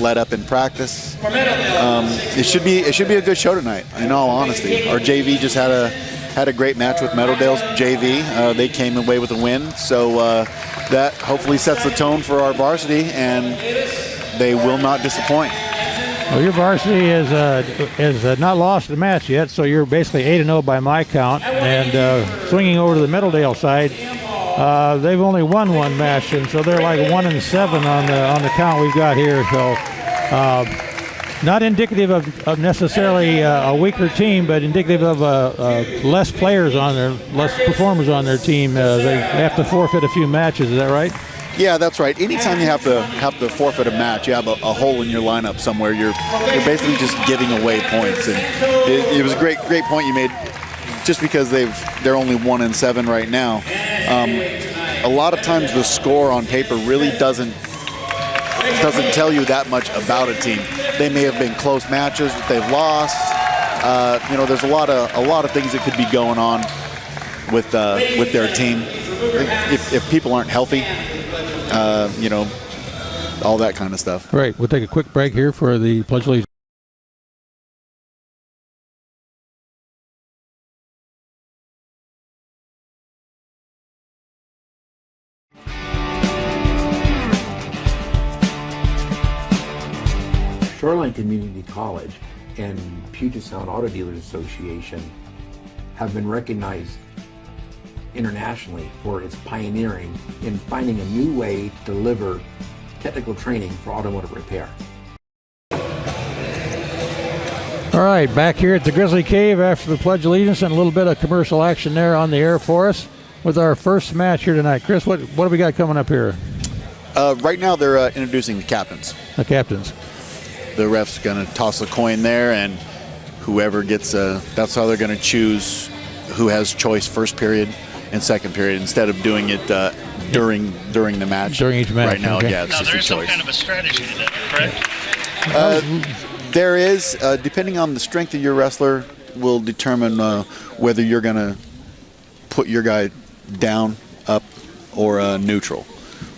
let up in practice. It should be a good show tonight, in all honesty. Our JV just had a great match with Meadowdale's JV. They came away with a win, so that hopefully sets the tone for our varsity, and they will not disappoint. Well, your varsity is not lost a match yet, so you're basically 8-0 by my count. And swinging over to the Meadowdale side, they've only won one match, and so they're like 1-7 on the count we've got here. So not indicative of necessarily a weaker team, but indicative of less performers on their team. They have to forfeit a few matches. Is that right? Yeah, that's right. Anytime you have to forfeit a match, you have a hole in your lineup somewhere. You're basically just giving away points, and it was a great point you made. Just because they're only 1-7 right now, a lot of times the score on paper really doesn't tell you that much about a team. They may have been close matches that they've lost. There's a lot of things that could be going on with their team if people aren't healthy. All that kind of stuff. Right. We'll take a quick break here for the Pledge of Allegiance. Shoreline Community College and Puget Sound Auto Dealers Association have been recognized internationally for its pioneering in finding a new way to deliver technical training for automotive repair. All right, back here at the Grizzly Cave after the Pledge of Allegiance, and a little bit of commercial action there on the air for us with our first match here tonight. Chris, what do we got coming up here? Right now they're introducing the captains. The captains. The ref's going to toss a coin there, and whoever gets that's how they're going to choose who has choice first period and second period instead of doing it during the match. During each match. Right now, okay. yeah, it's now, just there's a some choice. kind of a strategy to that, correct? There is, depending on the strength of your wrestler, will determine whether you're going to put your guy down, up, or neutral,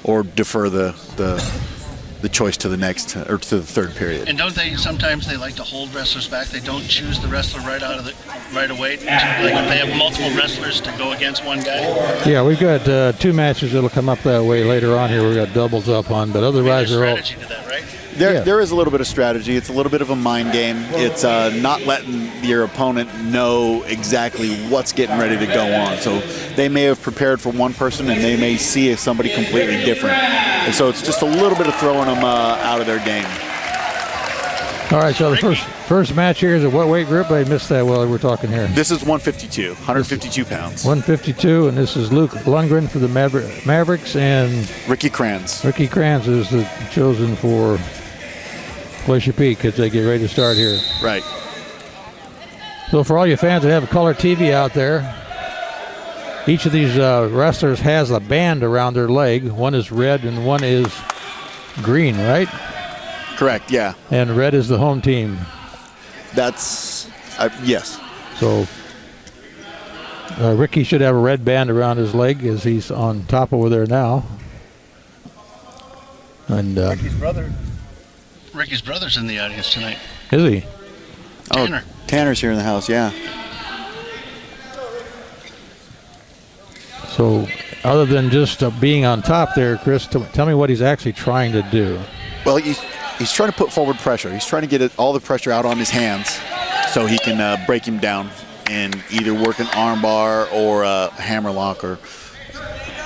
or defer the choice to the next or to the third period. And don't they sometimes like to hold wrestlers back? They don't choose the wrestler right away. Like if they have multiple wrestlers to go against one guy. Yeah, we've got two matches that'll come up that way later on here. We've got doubles up on, but otherwise There's they're all. strategy to that, right? There is a little bit of strategy. It's a little bit of a mind game. It's not letting your opponent know exactly what's getting ready to go on. So they may have prepared for one person and they may see somebody completely different. And so it's just a little bit of throwing them out of their game. All right, so the first match here is at what weight group? I missed that while we were talking here. This is 152 pounds. 152, and this is Luke Lundgren for the Mavericks, and Ricky Kranz. Ricky Kranz is chosen for Glacier Peak as they get ready to start here. Right. So for all you fans that have a color TV out there, each of these wrestlers has a band around their leg. One is red and one is green, right? Correct, yeah. And red is the home team. That's, yes. So Ricky should have a red band around his leg as he's on top over there now. And Ricky's brother's in the audience tonight. Is he? Tanner. Oh, Tanner's here in the house, yeah. So other than just being on top there, Chris, tell me what he's actually trying to do. Well, he's trying to put forward pressure. He's trying to get all the pressure out on his hands so he can break him down and either work an arm bar or a hammer lock or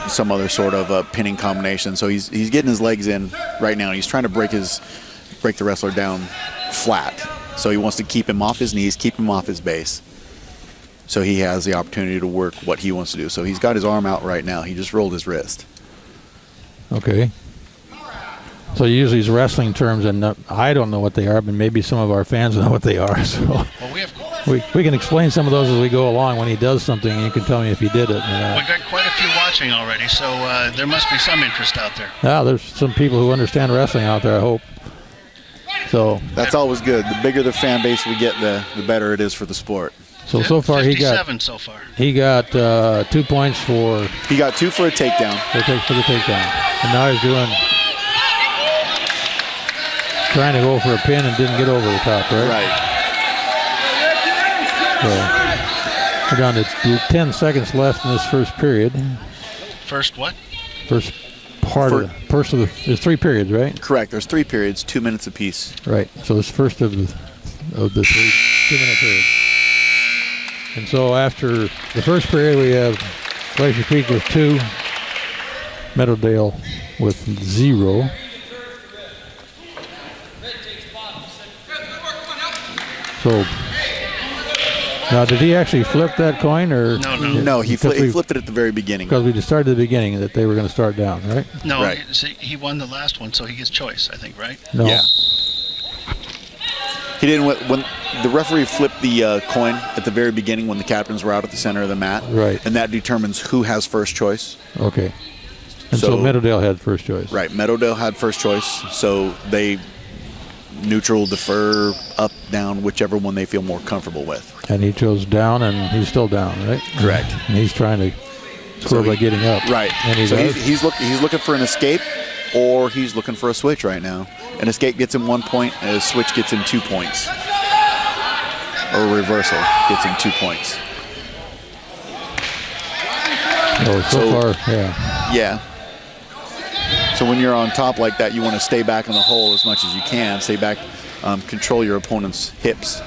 some other sort of pinning combination. So he's getting his legs in right now. He's trying to break the wrestler down flat. So he wants to keep him off his knees, keep him off his base. So he has the opportunity to work what he wants to do. So he's got his arm out right now. He just rolled his wrist. Okay. So you use these wrestling terms, and I don't know what they are, but maybe some of our fans know what they are. So Well, we can explain some of those as we go along. When he does something, and you can tell me if he did it. We've got quite a few watching already, so there must be some interest out there. Yeah, there's some people who understand wrestling out there, I hope. So that's always good. The bigger the fan base we get, the better it is for the sport. So far he got 57 so far. He got 2 points for. He got 2 for a takedown. For the takedown, and now he's doing. trying to go for a pin and didn't get over the top, right? Right. So we're down to 10 seconds left in this first period. First what? First part of the there's 3 periods, right? Correct. There's 3 periods, 2 minutes apiece. Right. So this first of the 2-minute period. And so after the first period, we have Glacier Peak with 2, Meadowdale with 0. So now, did he actually flip that coin, or No, he flipped it at the very beginning. Because we just started at the beginning that they were going to start down, right? No, Right. he won the last one, so he gets choice, I think, right? No. Yeah. He didn't when the referee flipped the coin at the very beginning when the captains were out at the center of the mat. Right. And that determines who has first choice. Okay. And so Meadowdale had first choice. Right. Meadowdale had first choice, so they neutral, defer, up, down, whichever one they feel more comfortable with. And he chose down, and he's still down, right? Correct. And he's trying to score by getting up. Right. And he so does. he's looking for an escape, or he's looking for a switch right now. An escape gets him 1 point, and a switch gets him 2 points. Or a reversal gets him 2 points. Oh, so far, yeah. Yeah. So when you're on top like that, you want to stay back in the hole as much as you can. Stay back, control your opponent's hips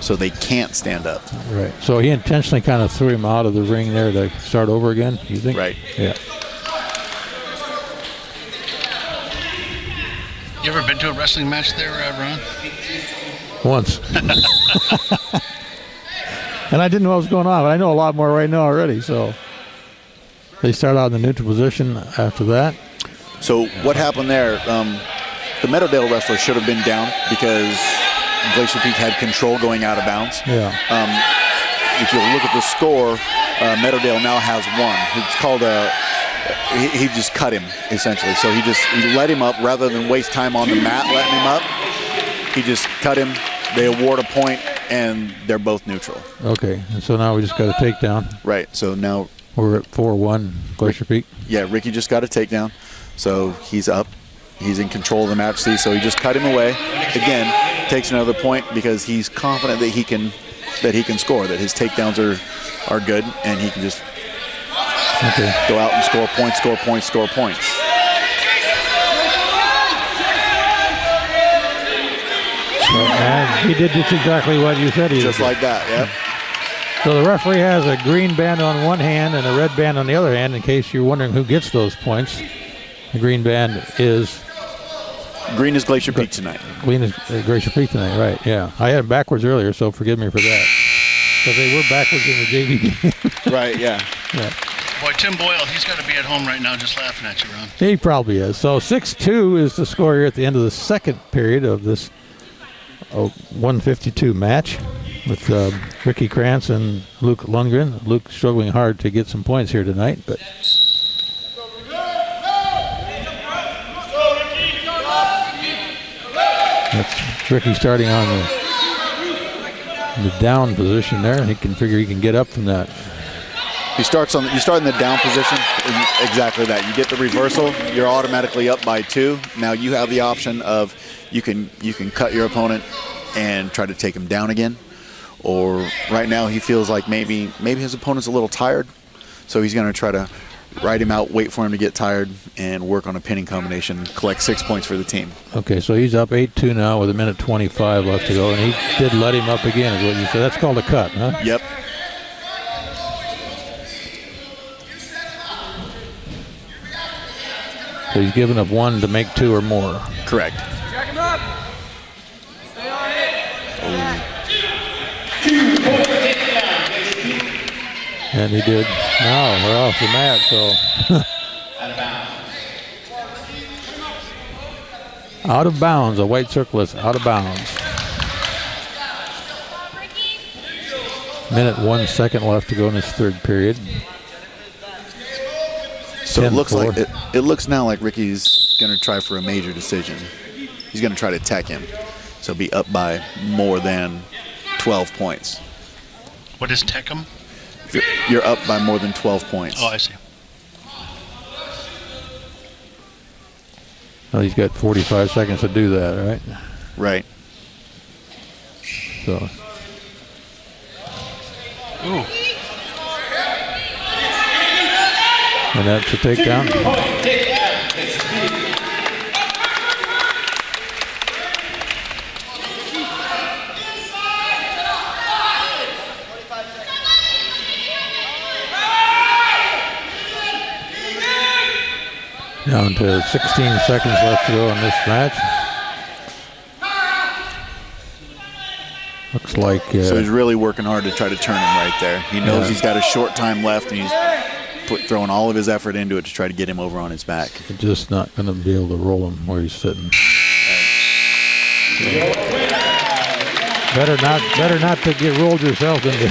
so they can't stand up. Right. So he intentionally kind of threw him out of the ring there to start over again, you think? Right. Yeah. You ever been to a wrestling match there, Ron? Once. And I didn't know what was going on, but I know a lot more right now already. So they start out in the neutral position after that. So what happened there, the Meadowdale wrestler should have been down because Glacier Peak had control going out of bounds. Yeah. If you look at the score, Meadowdale now has 1. It's called he just cut him, essentially. So he let him up rather than waste time on the mat letting him up. He just cut him. They award a point, and they're both neutral. Okay. And so now we just got a takedown. Right. So now we're at 4-1 Glacier Peak. Yeah, Ricky just got a takedown. So he's up. He's in control of the match. See, so he just cut him away. Again, takes another point because he's confident that he can score, that his takedowns are good, and he can just go out and score points. And he did just exactly what you said he did. Just like that, yeah. So the referee has a green band on one hand and a red band on the other hand, in case you're wondering who gets those points. The green band is... Green is Glacier Peak tonight. Green is Glacier Peak tonight, right, yeah. I had it backwards earlier, so forgive me for that. Because they were backwards in the JV game. Right, yeah. Boy, Tim Boyle, he's got to be at home right now just laughing at you, Ron. He probably is. So 6-2 is the score here at the end of the second period of this 152 match with Ricky Krantz and Luke Lundgren. Luke struggling hard to get some points here tonight, but that's Ricky starting on the down position there. He can figure he can get up from that. You start in the down position, exactly that. You get the reversal, you're automatically up by 2. Now you have the option of you can cut your opponent and try to take him down again. Or right now he feels like maybe his opponent's a little tired, so he's going to try to ride him out, wait for him to get tired, and work on a pinning combination, collect 6 points for the team. Okay, so he's up 8-2 now with 1:25 left to go, and he did let him up again, is what you said. That's called a cut, huh? Yep. So he's giving up 1 to make 2 or more. Correct. Jack him up. Stay on it. And he did. Now we're off the mat, so. Out of bounds. A white circle is out of bounds. 1:01 left to go in this third period. So it looks like it looks now like Ricky's going to try for a major decision. He's going to try to tech him. So be up by more than 12 points. What is Tecum? You're up by more than 12 points. Oh, I see. Well, he's got 45 seconds to do that, right? Right. So. Ooh. And that's a takedown. Down to 16 seconds left to go in this match. Looks like... so he's really working hard to try to turn him right there. He knows he's got a short time left, and he's throwing all of his effort into it to try to get him over on his back. Just not going to be able to roll him where he's sitting. Better not to get rolled yourself than to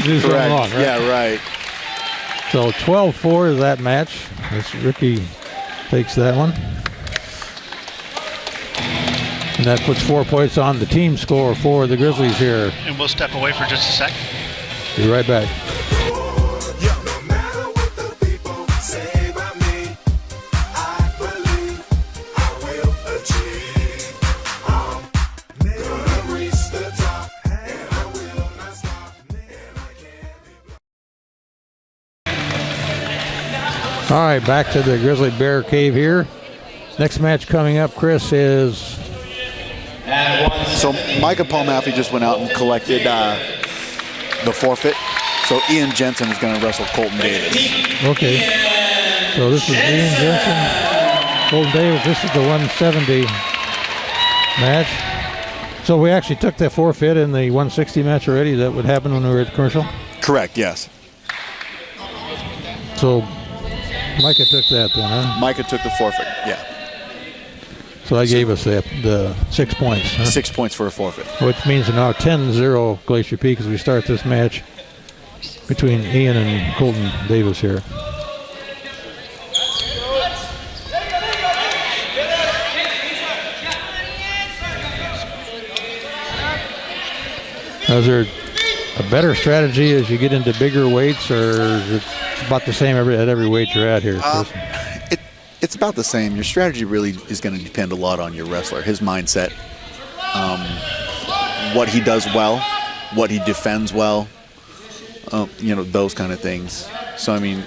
do something wrong, right? Yeah, right. So 12-4 is that match. This Ricky takes that one. And that puts 4 points on the team score for the Grizzlies here. And we'll step away for just a sec. Be right back. All right, back to the Grizzly Bear Cave here. Next match coming up, Chris, is... So Micah Palmaffy just went out and collected the forfeit. So Ian Jensen is going to wrestle Colton Davis. Okay. So this is Ian Jensen, Colton Davis. This is the 170 match. So we actually took that forfeit in the 160 match already. That would happen when we were at commercial? Correct, yes. So Micah took that then, huh? Micah took the forfeit, yeah. So that gave us the 6 points, huh? 6 points for a forfeit. Which means now 10-0 Glacier Peak as we start this match between Ian and Colton Davis here. Is there a better strategy as you get into bigger weights, or is it about the same at every weight you're at here? It's about the same. Your strategy really is going to depend a lot on your wrestler, his mindset, what he does well, what he defends well, those kind of things. So I mean,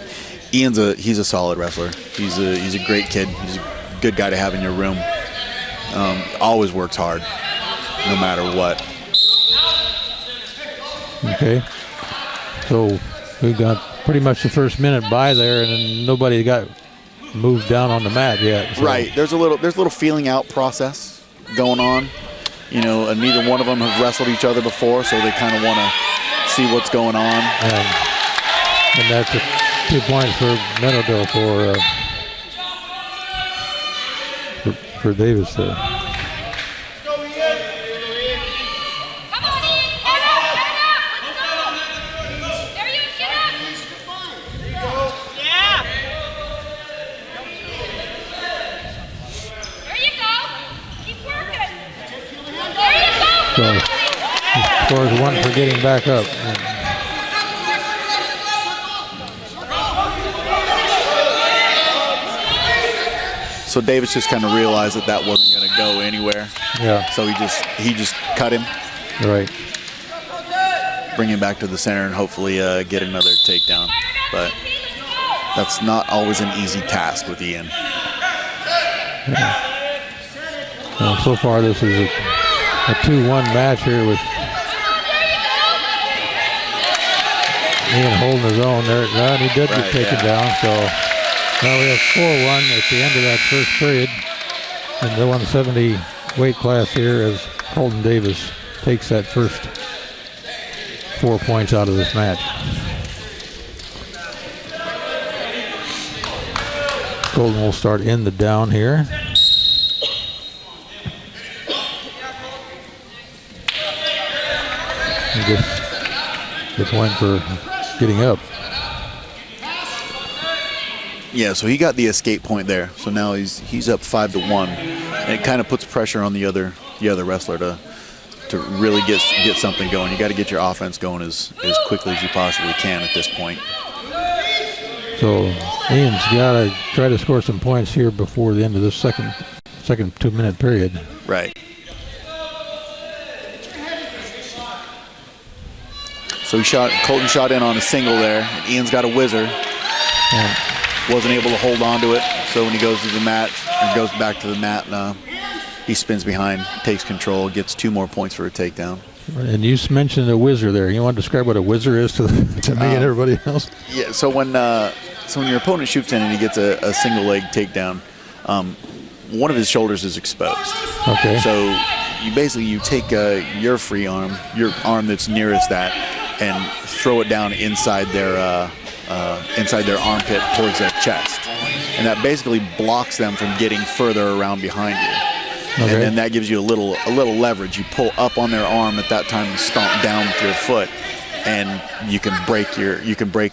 he's a solid wrestler. He's a great kid. He's a good guy to have in your room. Always works hard, no matter what. Okay. So we've got pretty much the first minute by there, and then nobody got moved down on the mat yet. So. Right. There's a little feeling out process going on. And neither one of them have wrestled each other before, so they kind of want to see what's going on. And that's 2 points for Meadowdale for Davis there. So he scores 1 for getting back up. So Davis just kind of realized that wasn't going to go anywhere. Yeah. So he just cut him. Right. Bring him back to the center and hopefully get another takedown. But that's not always an easy task with Ian. Yeah. Well, so far this is a 2-1 match here with Ian holding his own there. And he did get taken down. So now we have 4-1 at the end of that first period in the 170 weight class here as Colton Davis takes that first 4 points out of this match. Colton will start in the down here. Just went for getting up. Yeah, so he got the escape point there. So now he's up 5-1, and it kind of puts pressure on the other wrestler to really get something going. You got to get your offense going as quickly as you possibly can at this point. So Ian's got to try to score some points here before the end of this second second 2-minute period. Right. So Colton shot in on a single there. And Ian's got a whizzer. Yeah. Wasn't able to hold on to it. So when he goes to the mat, or goes back to the mat, he spins behind, takes control, gets 2 more points for a takedown. And you mentioned a whizzer there. You want to describe what a whizzer is to me and everybody else? Yeah, so when your opponent shoots in and he gets a single leg takedown, one of his shoulders is exposed. Okay. So you take your free arm, your arm that's nearest that, and throw it down inside their armpit towards their chest, and that basically blocks them from getting further around behind you. Okay. And then that gives you a little leverage. You pull up on their arm at that time and stomp down with your foot, and you can break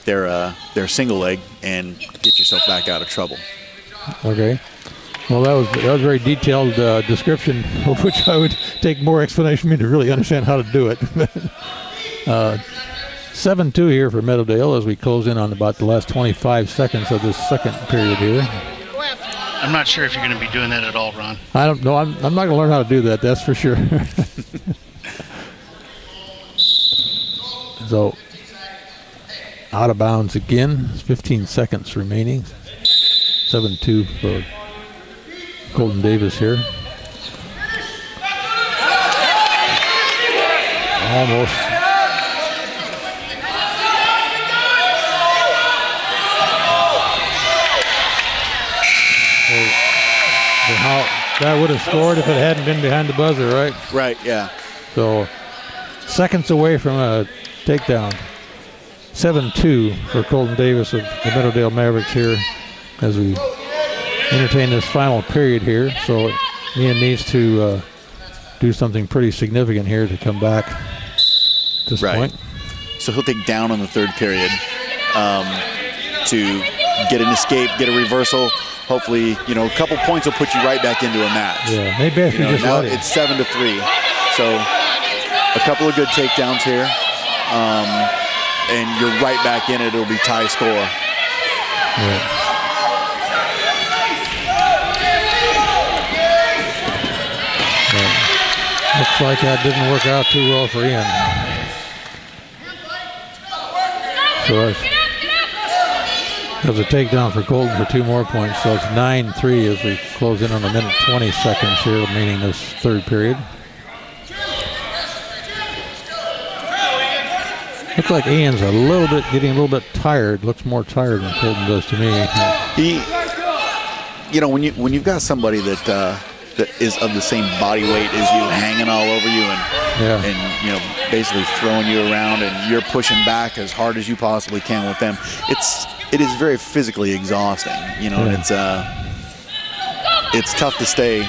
their single leg and get yourself back out of trouble. Okay. Well, that was a very detailed description, of which I would take more explanation for me to really understand how to do it. 7-2 here for Meadowdale as we close in on about the last 25 seconds of this second period here. I'm not sure if you're going to be doing that at all, Ron. I don't know. I'm not going to learn how to do that, that's for sure. So, out of bounds again. 15 seconds remaining. 7-2 for Colton Davis here. Almost. How that would have scored if it hadn't been behind the buzzer, right? Right, yeah. So, seconds away from a takedown. 7-2 for Colton Davis of the Meadowdale Mavericks here as we entertain this final period here. So, Ian needs to do something pretty significant here to come back at this point. So he'll take down on the third period to get an escape, get a reversal. Hopefully, a couple points will put you right back into a match. Yeah, maybe if just now it's 7-3. So a couple of good takedowns here, and you're right back in it. It'll be tie score. Yeah. Looks like that didn't work out too well for Ian. So there's a takedown for Colton for 2 more points. So it's 9-3 as we close in on a minute 20 seconds here, remaining this third period. Looks like Ian's getting a little bit tired. Looks more tired than Colton does to me. When you've got somebody that is of the same body weight as you, hanging all over you, and basically throwing you around, and you're pushing back as hard as you possibly can with them. It is very physically exhausting, and it's tough to stay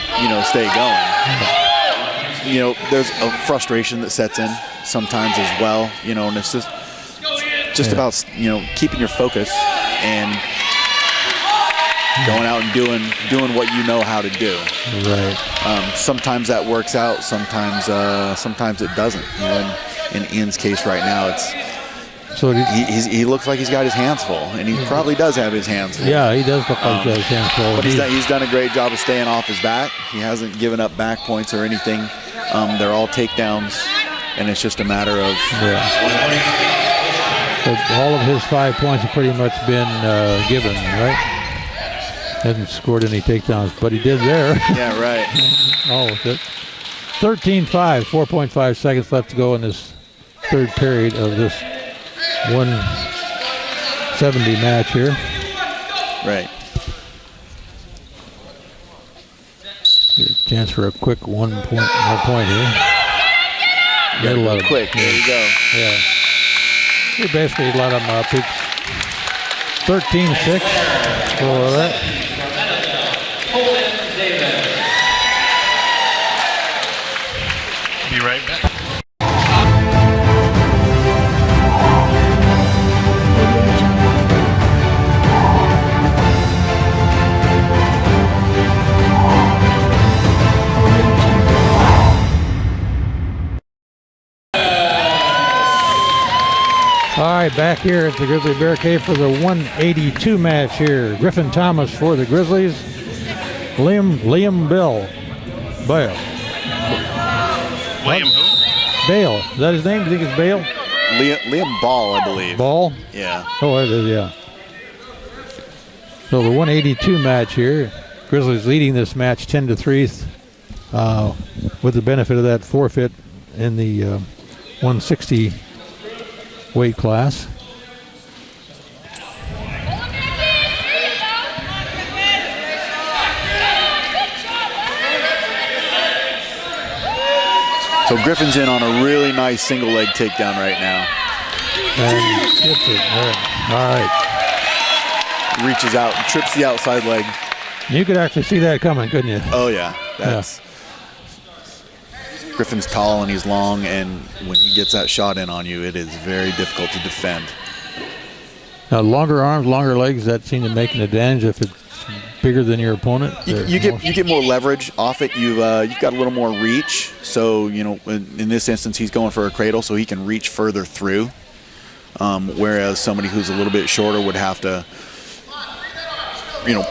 going. There's a frustration that sets in sometimes as well, and it's just about keeping your focus and going out and doing what you know how to do. Right. Sometimes that works out. Sometimes it doesn't. In Ian's case right now, he looks like he's got his hands full, and he probably does have his hands full. Yeah, he does look like he has his hands full. But he's done a great job of staying off his back. He hasn't given up back points or anything. They're all takedowns, and it's just a matter of. Yeah. But all of his 5 points have pretty much been given, right? Hasn't scored any takedowns, but he did there. Yeah, right. All of it. 13-5, 4.5 seconds left to go in this third period of this 170 match here. Right. Here's a chance for a quick more point here. Go quick. There you go. Yeah. He basically let him up. It's 13-6 for that. Be right back. All right, back here at the Grizzly Bear Cave for the 182 match here. Griffin Thomas for the Grizzlies Liam Bell. Bale. William who? Bale. Is that his name? Do you think it's Bale? Liam Ball, I believe. Ball? Yeah. Oh, it is, yeah. So the 182 match here. Grizzlies leading this match 10-3 with the benefit of that forfeit in the 160 weight class. So Griffin's in on a really nice single leg takedown right now. And gets it. All right. Reaches out and trips the outside leg. You could actually see that coming, couldn't you? Oh yeah, that's Griffin's tall and he's long, and when he gets that shot in on you, it is very difficult to defend. Now, longer arms, longer legs, that seem to make an advantage if it's bigger than your opponent. You get more leverage off it. You've got a little more reach. So in this instance, he's going for a cradle, so he can reach further through. Whereas somebody who's a little bit shorter would have to,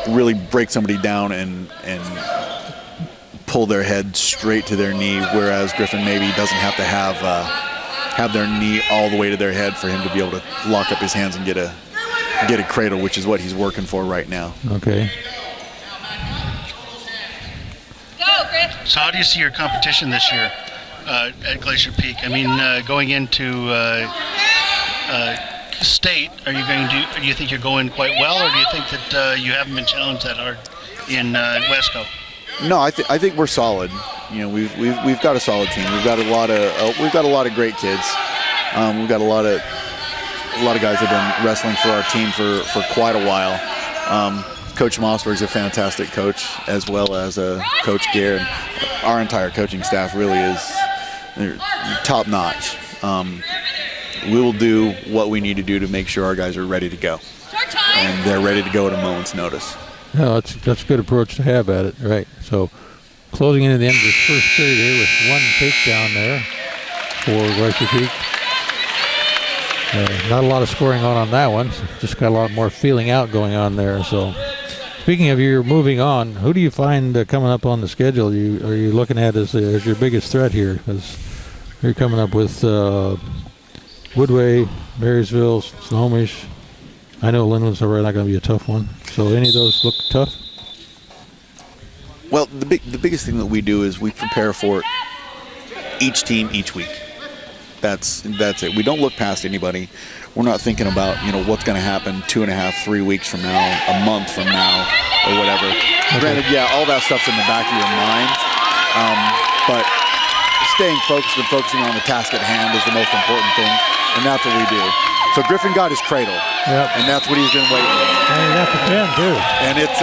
really break somebody down and pull their head straight to their knee. Whereas Griffin maybe doesn't have to have their knee all the way to their head for him to be able to lock up his hands and get a cradle, which is what he's working for right now. Okay. So how do you see your competition this year at Glacier Peak? I mean, going into state, do you think you're going quite well, or do you think that you haven't been challenged that hard in Wesco? No, I think we're solid. We've got a solid team. We've got a lot of great kids. We've got a lot of guys that have been wrestling for our team for quite a while. Coach Mossberg's a fantastic coach, as well as Coach Gare. Our entire coaching staff really is top notch. We will do what we need to do to make sure our guys are ready to go, and they're ready to go at a moment's notice. No, that's a good approach to have at it, right? So, closing into the end of this first period here with one takedown there for Glacier Peak. Not a lot of scoring on that one. Just got a lot more feeling out going on there. So, speaking of you moving on, who do you find coming up on the schedule? Are you looking at as your biggest threat here? Because you're coming up with Woodway, Marysville, Snohomish. I know Linden's not going to be a tough one. So, any of those look tough? Well, the biggest thing that we do is we prepare for each team each week. That's it. We don't look past anybody. We're not thinking about what's going to happen 2.5, 3 weeks from now, a month from now, or whatever. Okay. Granted, yeah, all that stuff's in the back of your mind, but staying focused and focusing on the task at hand is the most important thing, and that's what we do. So Griffin got his cradle, and that's what he's been waiting for. And he got the pin too. And it's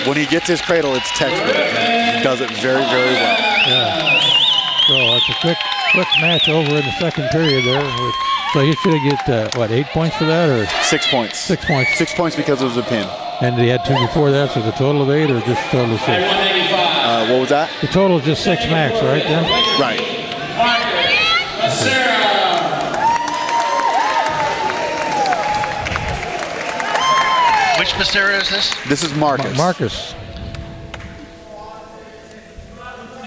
when he gets his cradle, it's textbook. He does it very, very well. Yeah. So it's a quick match over in the second period there. So you should get 8 points for that, or 6 points. 6 points. 6 points because it was a pin. And he had 2 before that, so the total of 8, or just total of 6? What was that? The total is just 6 max, right then? Right. Which Becerra is this? This is Marcus. Marcus.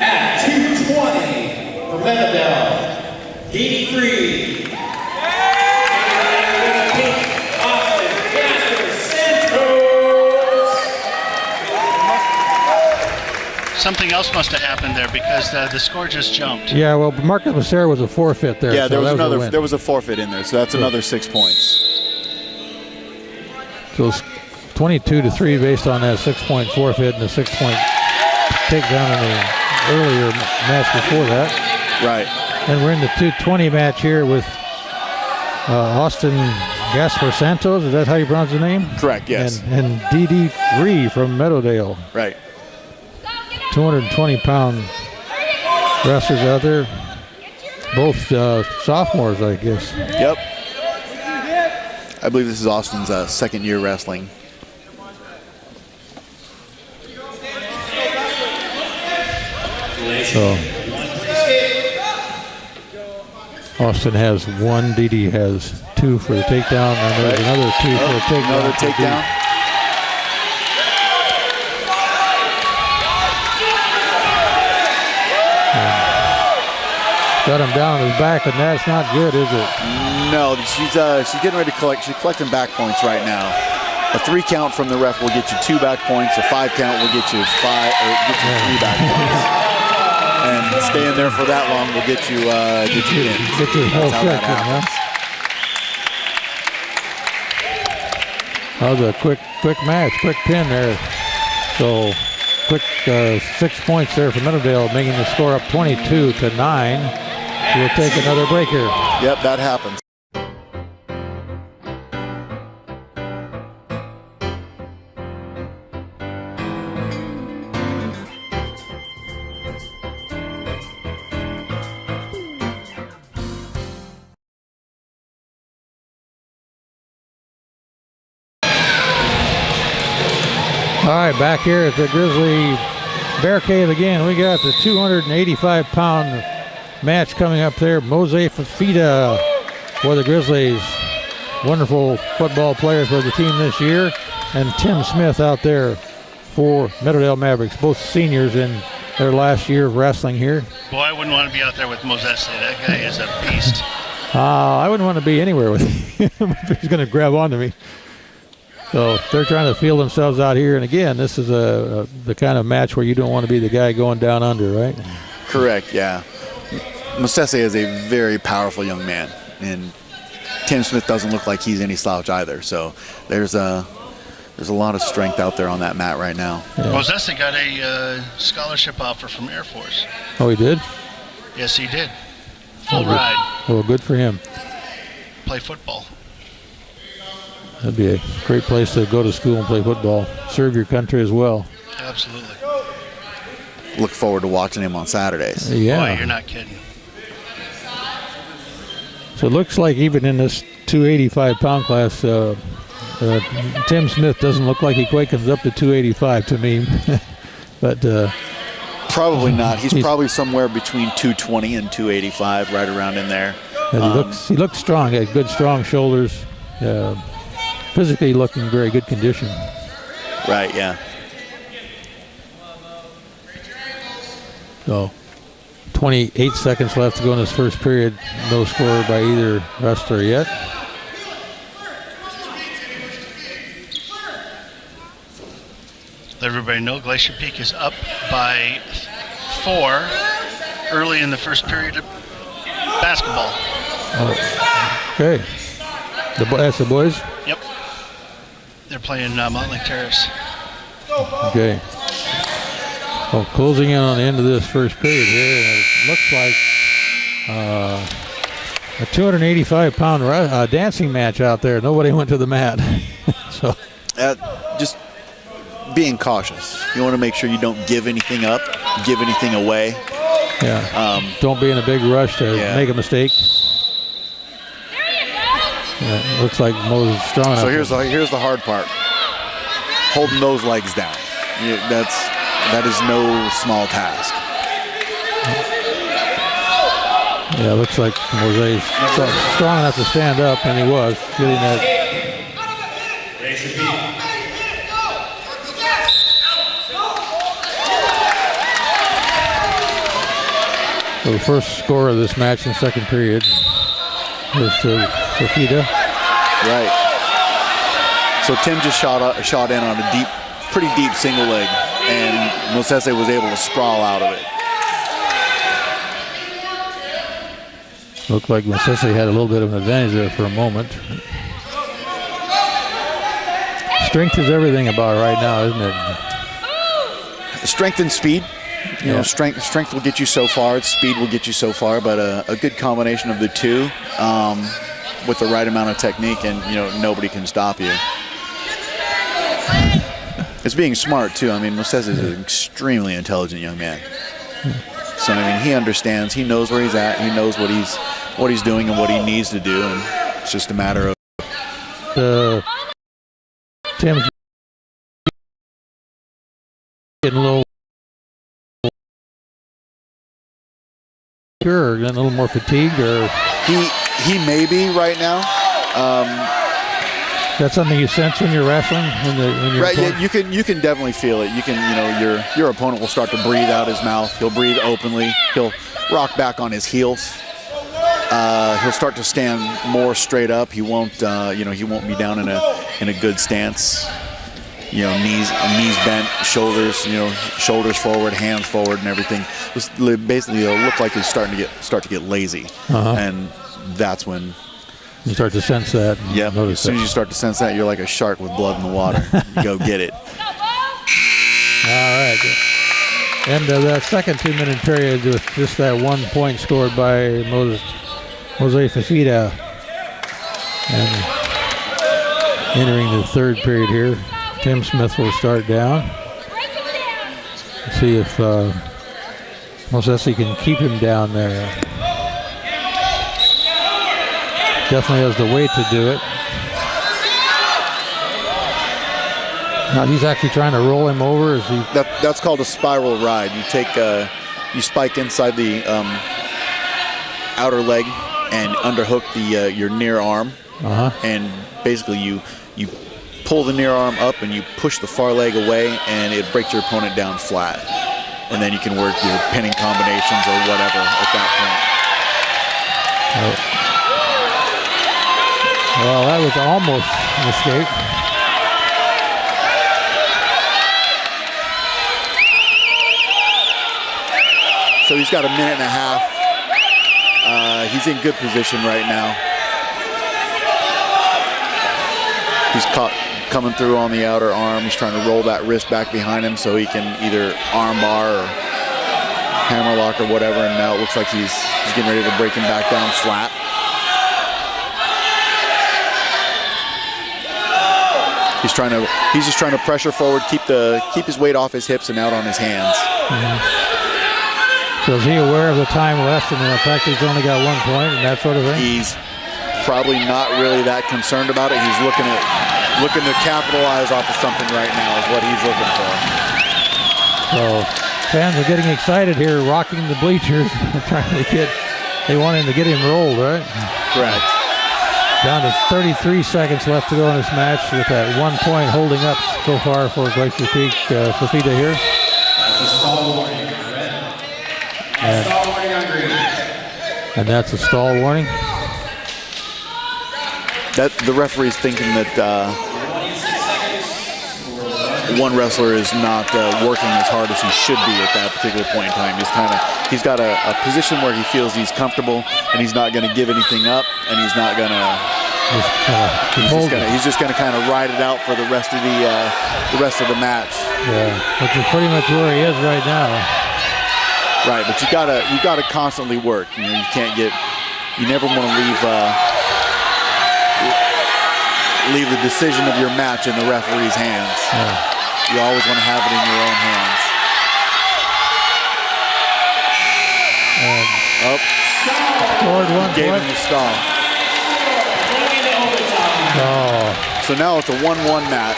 At 220 for Meadowdale, 83. Something else must have happened there because the score just jumped. Yeah, well, Marcus Becerra was a forfeit there. Yeah, so there was a forfeit in there, so that's another 6 points. So it's 22-3 based on that 6-point forfeit and the 6-point takedown in the earlier match before that. Right. And we're in the 220 match here with Austin Gaspar Santos. Is that how you pronounce the name? Correct, yes. And DD Free from Meadowdale. Right. 220-pound wrestlers out there. Both sophomores, I guess. Yep. I believe this is Austin's second year wrestling. So Austin has 1, DD has 2 for the takedown, and there's another 2 for the takedown. Another takedown. Got him down on his back, and that's not good, is it? No, she's getting ready to collect. She's collecting back points right now. A 3 count from the ref will get you 2 back points. A 5 count will get you 3 back points. And staying there for that long will get you in. Get you a whole section, huh? That was a quick match, quick pin there. So quick 6 points there for Meadowdale, making the score up 22-9. We'll take another breaker. Yep, that happens. All right, back here at the Grizzly Bear Cave again. We got the 285-pound match coming up there. Mose Fafita for the Grizzlies. Wonderful football player for the team this year. And Tim Smith out there for Meadowdale Mavericks, both seniors in their last year of wrestling here. Boy, I wouldn't want to be out there with Moses. That guy is a beast. I wouldn't want to be anywhere with him if he's going to grab onto me. So they're trying to feel themselves out here. And again, this is the kind of match where you don't want to be the guy going down under, right? Correct, yeah. Mosese is a very powerful young man, and Tim Smith doesn't look like he's any slouch either. So there's a lot of strength out there on that mat right now. Yeah. Moses got a scholarship offer from Air Force. Oh, he did? Yes, he did. Full ride. Well, good for him. Play football. That'd be a great place to go to school and play football. Serve your country as well. Absolutely. Look forward to watching him on Saturdays. Yeah. Boy, you're not kidding. So it looks like even in this 285-pound class, Tim Smith doesn't look like he quite comes up to 285 to me. But probably not. He's probably somewhere between 220 and 285, right around in there. He looks strong. He had good, strong shoulders. Physically looking in very good condition. Right, yeah. So 28 seconds left to go in this first period. No score by either wrestler yet. Let everybody know Glacier Peak is up by 4 early in the first period of basketball. Oh, okay. That's the boys? Yep. They're playing Motley Terrace. Okay. Well, closing in on the end of this first period here, and it looks like a 285-pound dancing match out there. Nobody went to the mat. So Just being cautious. You want to make sure you don't give anything up, give anything away. Yeah. Don't be in a big rush to make a mistake. Yeah, looks like Mo's strong enough. So here's the hard part. Holding those legs down. That is no small task. Yeah, looks like Mose's strong enough to stand up, and he was getting that. So the first score of this match in the second period is to Fafita. Right. So Tim just shot in on a pretty deep single leg, and Mosese was able to sprawl out of it. Looked like Mosese had a little bit of an advantage there for a moment. Strength is everything about right now, isn't it? Strength and speed. You know, strength will get you so far. Speed will get you so far. But a good combination of the two, with the right amount of technique, and nobody can stop you. It's being smart too. I mean, Mosese is an extremely intelligent young man. So I mean, he understands. He knows where he's at. He knows what he's doing and what he needs to do, and it's just a matter of Tim's getting a little. Or getting a little more fatigued, or he may be right now. that something you sense when you're wrestling? When you're Right, yeah, you can definitely feel it. You can, your opponent will start to breathe out his mouth. He'll breathe openly. He'll rock back on his heels. He'll start to stand more straight up. He won't, he won't be down in a good stance. Knees bent, shoulders, shoulders forward, hands forward, and everything. Just basically, it'll look like he's start to get lazy, and that's when you start to sense that. Yeah, as soon as you start to sense that, you're like a shark with blood in the water. You go get it. All right. End of that second 2-minute period with just that 1 point scored by Jose Fafita. And entering the third period here, Tim Smith will start down. Let's see if Mosesi can keep him down there. Definitely has the weight to do it. Now he's actually trying to roll him over. Is he? That's called a spiral ride. You take, you spike inside the outer leg and underhook your near arm, and basically you pull the near arm up and you push the far leg away, and it breaks your opponent down flat, and then you can work your pinning combinations or whatever at that point. Well, that was almost an escape. So he's got a minute and a half. He's in good position right now. He's coming through on the outer arm. He's trying to roll that wrist back behind him so he can either arm bar or hammerlock or whatever. And now it looks like he's getting ready to break him back down flat. He's just trying to pressure forward, keep his weight off his hips and out on his hands. So is he aware of the time left and the fact that he's only got 1 point and that sort of thing? He's probably not really that concerned about it. He's looking to capitalize off of something right now is what he's looking for. So fans are getting excited here, rocking the bleachers, they want him to get him rolled, right? Correct. Down to 33 seconds left to go in this match with that 1 point holding up so far for Glacier Peak. Fafita here. That's a stall warning. Red. Stall warning on green. And that's a stall warning. That the referee's thinking that one wrestler is not working as hard as he should be at that particular point in time. He's got a position where he feels he's comfortable and he's not going to give anything up, and he's not going to. He's just going to kind of ride it out for the rest of the match. Yeah, which is pretty much where he is right now. Right, but you gotta constantly work. You never want to leave the decision of your match in the referee's hands. Yeah. You always want to have it in your own hands. And scored 1 Gave point. him the stall. Oh. So now it's a 1-1 match.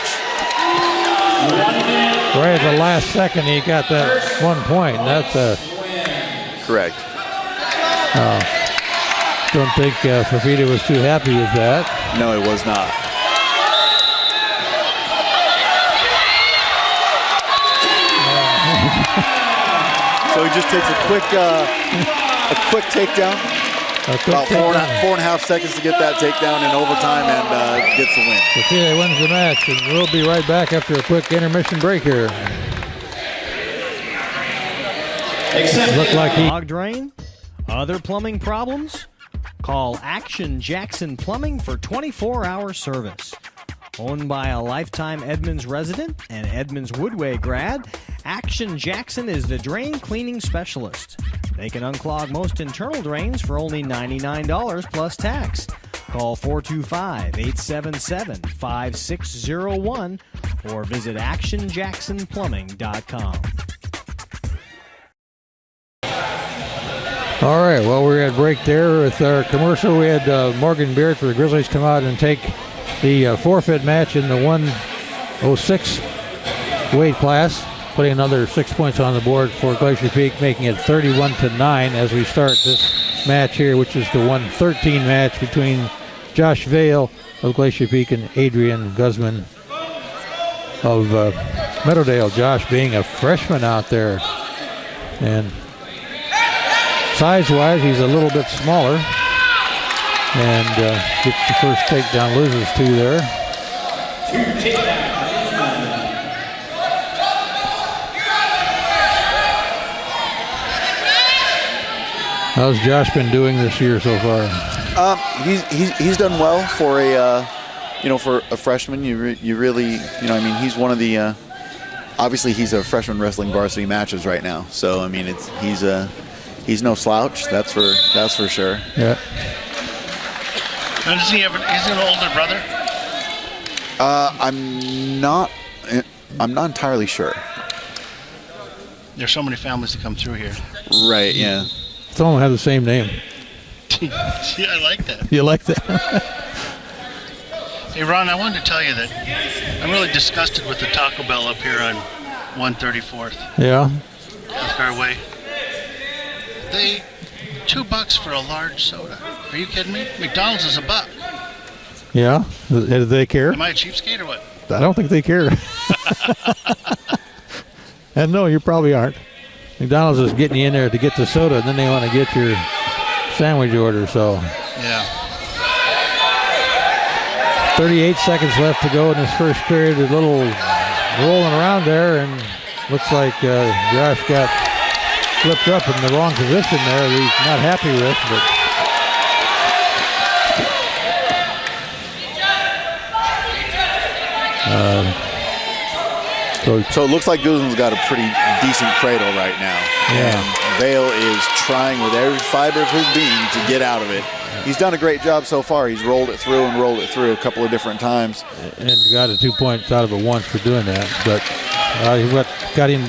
Right at the last second, he got that 1 point. That's correct. Don't think Fafita was too happy with that. No, he was not. So he just takes a quick takedown. About 4.5 seconds to get that takedown in overtime and gets the win. Fafita wins the match, and we'll be right back after a quick intermission break here. Look like he Clog drain? Other plumbing problems? Call Action Jackson Plumbing for 24-hour service. Owned by a lifetime Edmonds resident and Edmonds Woodway grad, Action Jackson is the drain cleaning specialist. They can unclog most internal drains for only $99 plus tax. Call 425-877-5601 or visit actionjacksonplumbing.com. All right, well, we're at break there with our commercial. We had Morgan Beard for the Grizzlies come out and take the forfeit match in the 106 weight class, putting another 6 points on the board for Glacier Peak, making it 31-9 as we start this match here, which is the 113 match between Josh Vale of Glacier Peak and Adrian Guzman of Meadowdale. Josh being a freshman out there. And size-wise, he's a little bit smaller. And gets the first takedown, loses 2 there. How's Josh been doing this year so far? He's done well for a for a freshman. You really he's one of the obviously he's a freshman wrestling varsity matches right now. So I mean he's no slouch. That's for sure. Yeah. Now, does he have is he an older brother? I'm not entirely sure. There's so many families that come through here. Right. Yeah. Some of them have the same name. Yeah, I like that. You like that? Hey, Ron, I wanted to tell you that I'm really disgusted with the Taco Bell up here on 134th. Yeah. Healthcare Way. They $2 for a large soda. Are you kidding me? McDonald's is $1. Yeah. Do they care? Am I a cheapskate or what? I don't think they care. And no, you probably aren't. McDonald's is getting you in there to get the soda, and then they want to get your sandwich order. So. Yeah. 38 seconds left to go in this first period. A little rolling around there, and looks like Josh got flipped up in the wrong position there. He's not happy with, but. So it looks like Guzman's got a pretty decent cradle right now. Yeah. And Vale is trying with every fiber of his being to get out of it. He's done a great job so far. He's rolled it through a couple of different times. And got 2 points out of it once for doing that. But he got him,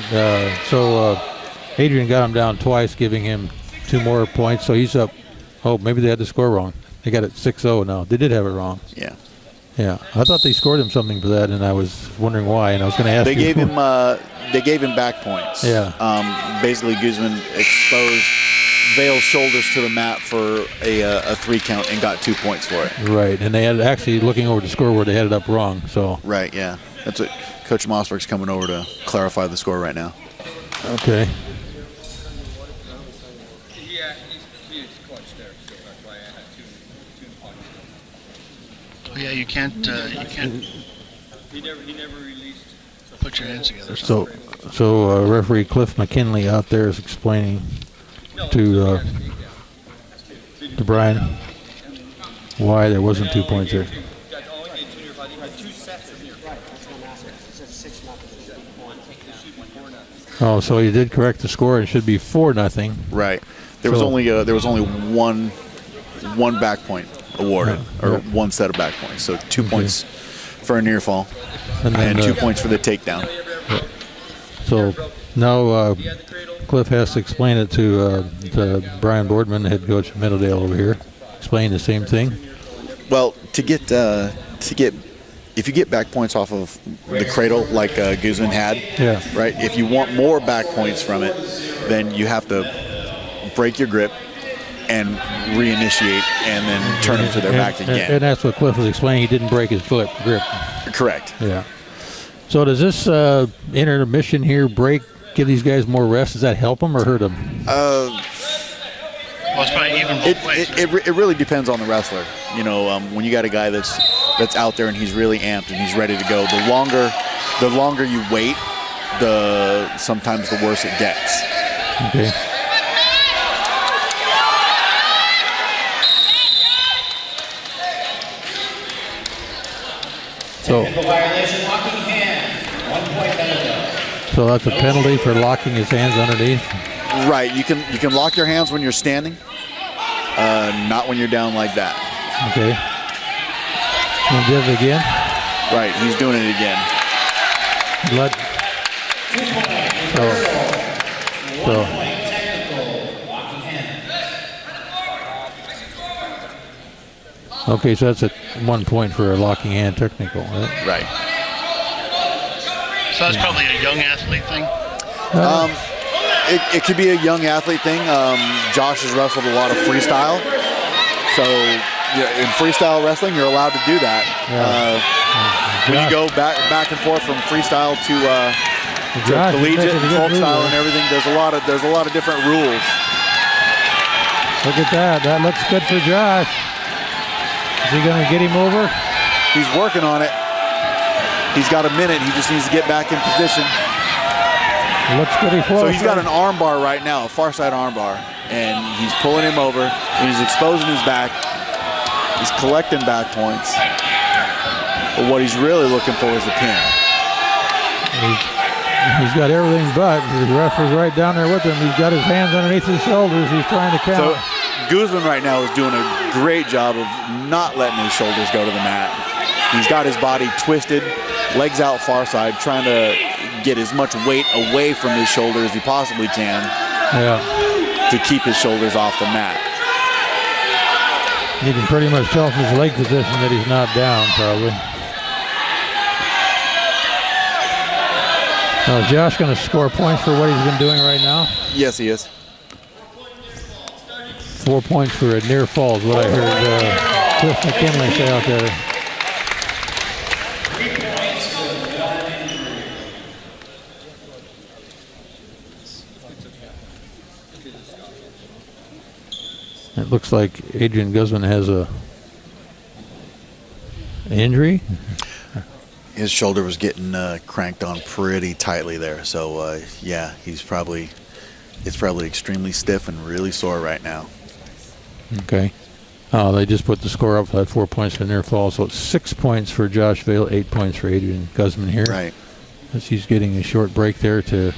Adrian got him down twice, giving him 2 more points. So he's up. Oh, maybe they had the score wrong. They got it 6-0 now. They did have it wrong. Yeah. Yeah, I thought they scored him something for that, and I was wondering why, and I was going to ask They gave him back points. Yeah. Basically, Guzman exposed Vale's shoulders to the mat for a 3 count and got 2 points for it. Right, and they had actually looking over the scoreboard, they had it up wrong. So. Right. Yeah. That's what Coach Mossberg's coming over to clarify the score right now. Okay. Yeah, you can't. He never released. Put your hands together. So referee Cliff McKinley out there is explaining to Brian why there wasn't 2 points there. Oh, so he did correct the score. It should be 4-0. Right. There was only one back point awarded, or one set of back points. So 2 points for a near fall, and 2 points for the takedown. So now Cliff has to explain it to Brian Boardman, head coach of Meadowdale over here. Explain the same thing. Well, if you get back points off of the cradle like Guzman had, right? If you want more back points from it, then you have to break your grip and reinitiate, and then turn them to their back again. And that's what Cliff was explaining. He didn't break his grip. Correct. Yeah. So does this intermission here give these guys more rest? Does that help them or hurt them? Well, it's probably even both ways. It really depends on the wrestler. When you got a guy that's out there and he's really amped and he's ready to go, the longer you wait, sometimes the worse it gets. Okay. So that's a penalty for locking his hands underneath? Right. You can lock your hands when you're standing, not when you're down like that. Okay. And did it again? Right. He's doing it again. Okay, so that's 1 point for a locking hand technical, right? Right. So that's probably a young athlete thing? It could be a young athlete thing. Josh has wrestled a lot of freestyle. So, in freestyle wrestling, you're allowed to do that. When you go back and forth from freestyle to collegiate and folk style and everything, there's a lot of different rules. Look at that. That looks good for Josh. Is he going to get him over? He's working on it. He's got a minute. He just needs to get back in position. It looks pretty close. So he's got an arm bar right now, a far side arm bar, and he's pulling him over. And he's exposing his back. He's collecting back points. But what he's really looking for is the pin. He's got everything but. The ref was right down there with him. He's got his hands underneath his shoulders. He's trying to count. So Guzman right now is doing a great job of not letting his shoulders go to the mat. He's got his body twisted, legs out far side, trying to get as much weight away from his shoulder as he possibly can to keep his shoulders off the mat. You can pretty much tell from his leg position that he's not down, probably. Is Josh going to score points for what he's been doing right now? Yes, he is. 4 points for a near fall is what I heard Cliff McKinley say out there. It looks like Adrian Guzman has an injury. His shoulder was getting cranked on pretty tightly there. So, yeah, it's probably extremely stiff and really sore right now. Okay. They just put the score up at 4 points for near fall. So it's 6 points for Josh Vale, 8 points for Adrian Guzman here. Right. As he's getting a short break there to...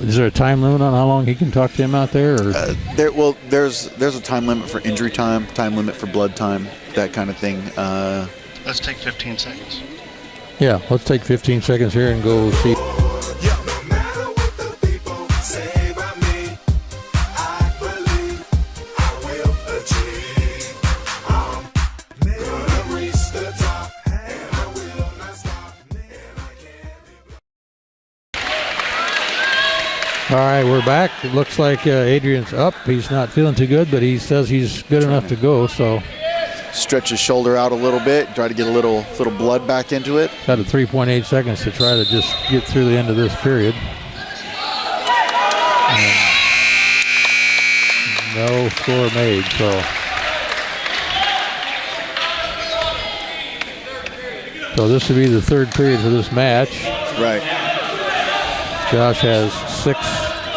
is there a time limit on how long he can talk to him out there? Or? There's a time limit for injury time limit for blood time, that kind of thing. Let's take 15 seconds. Yeah, let's take 15 seconds here and go see. All right, we're back. It looks like Adrian's up. He's not feeling too good, but he says he's good enough to go. So stretch his shoulder out a little bit, try to get a little blood back into it. Got 3.8 seconds to try to just get through the end of this period. And no score made. So this would be the third period for this match. Right. Josh has 6.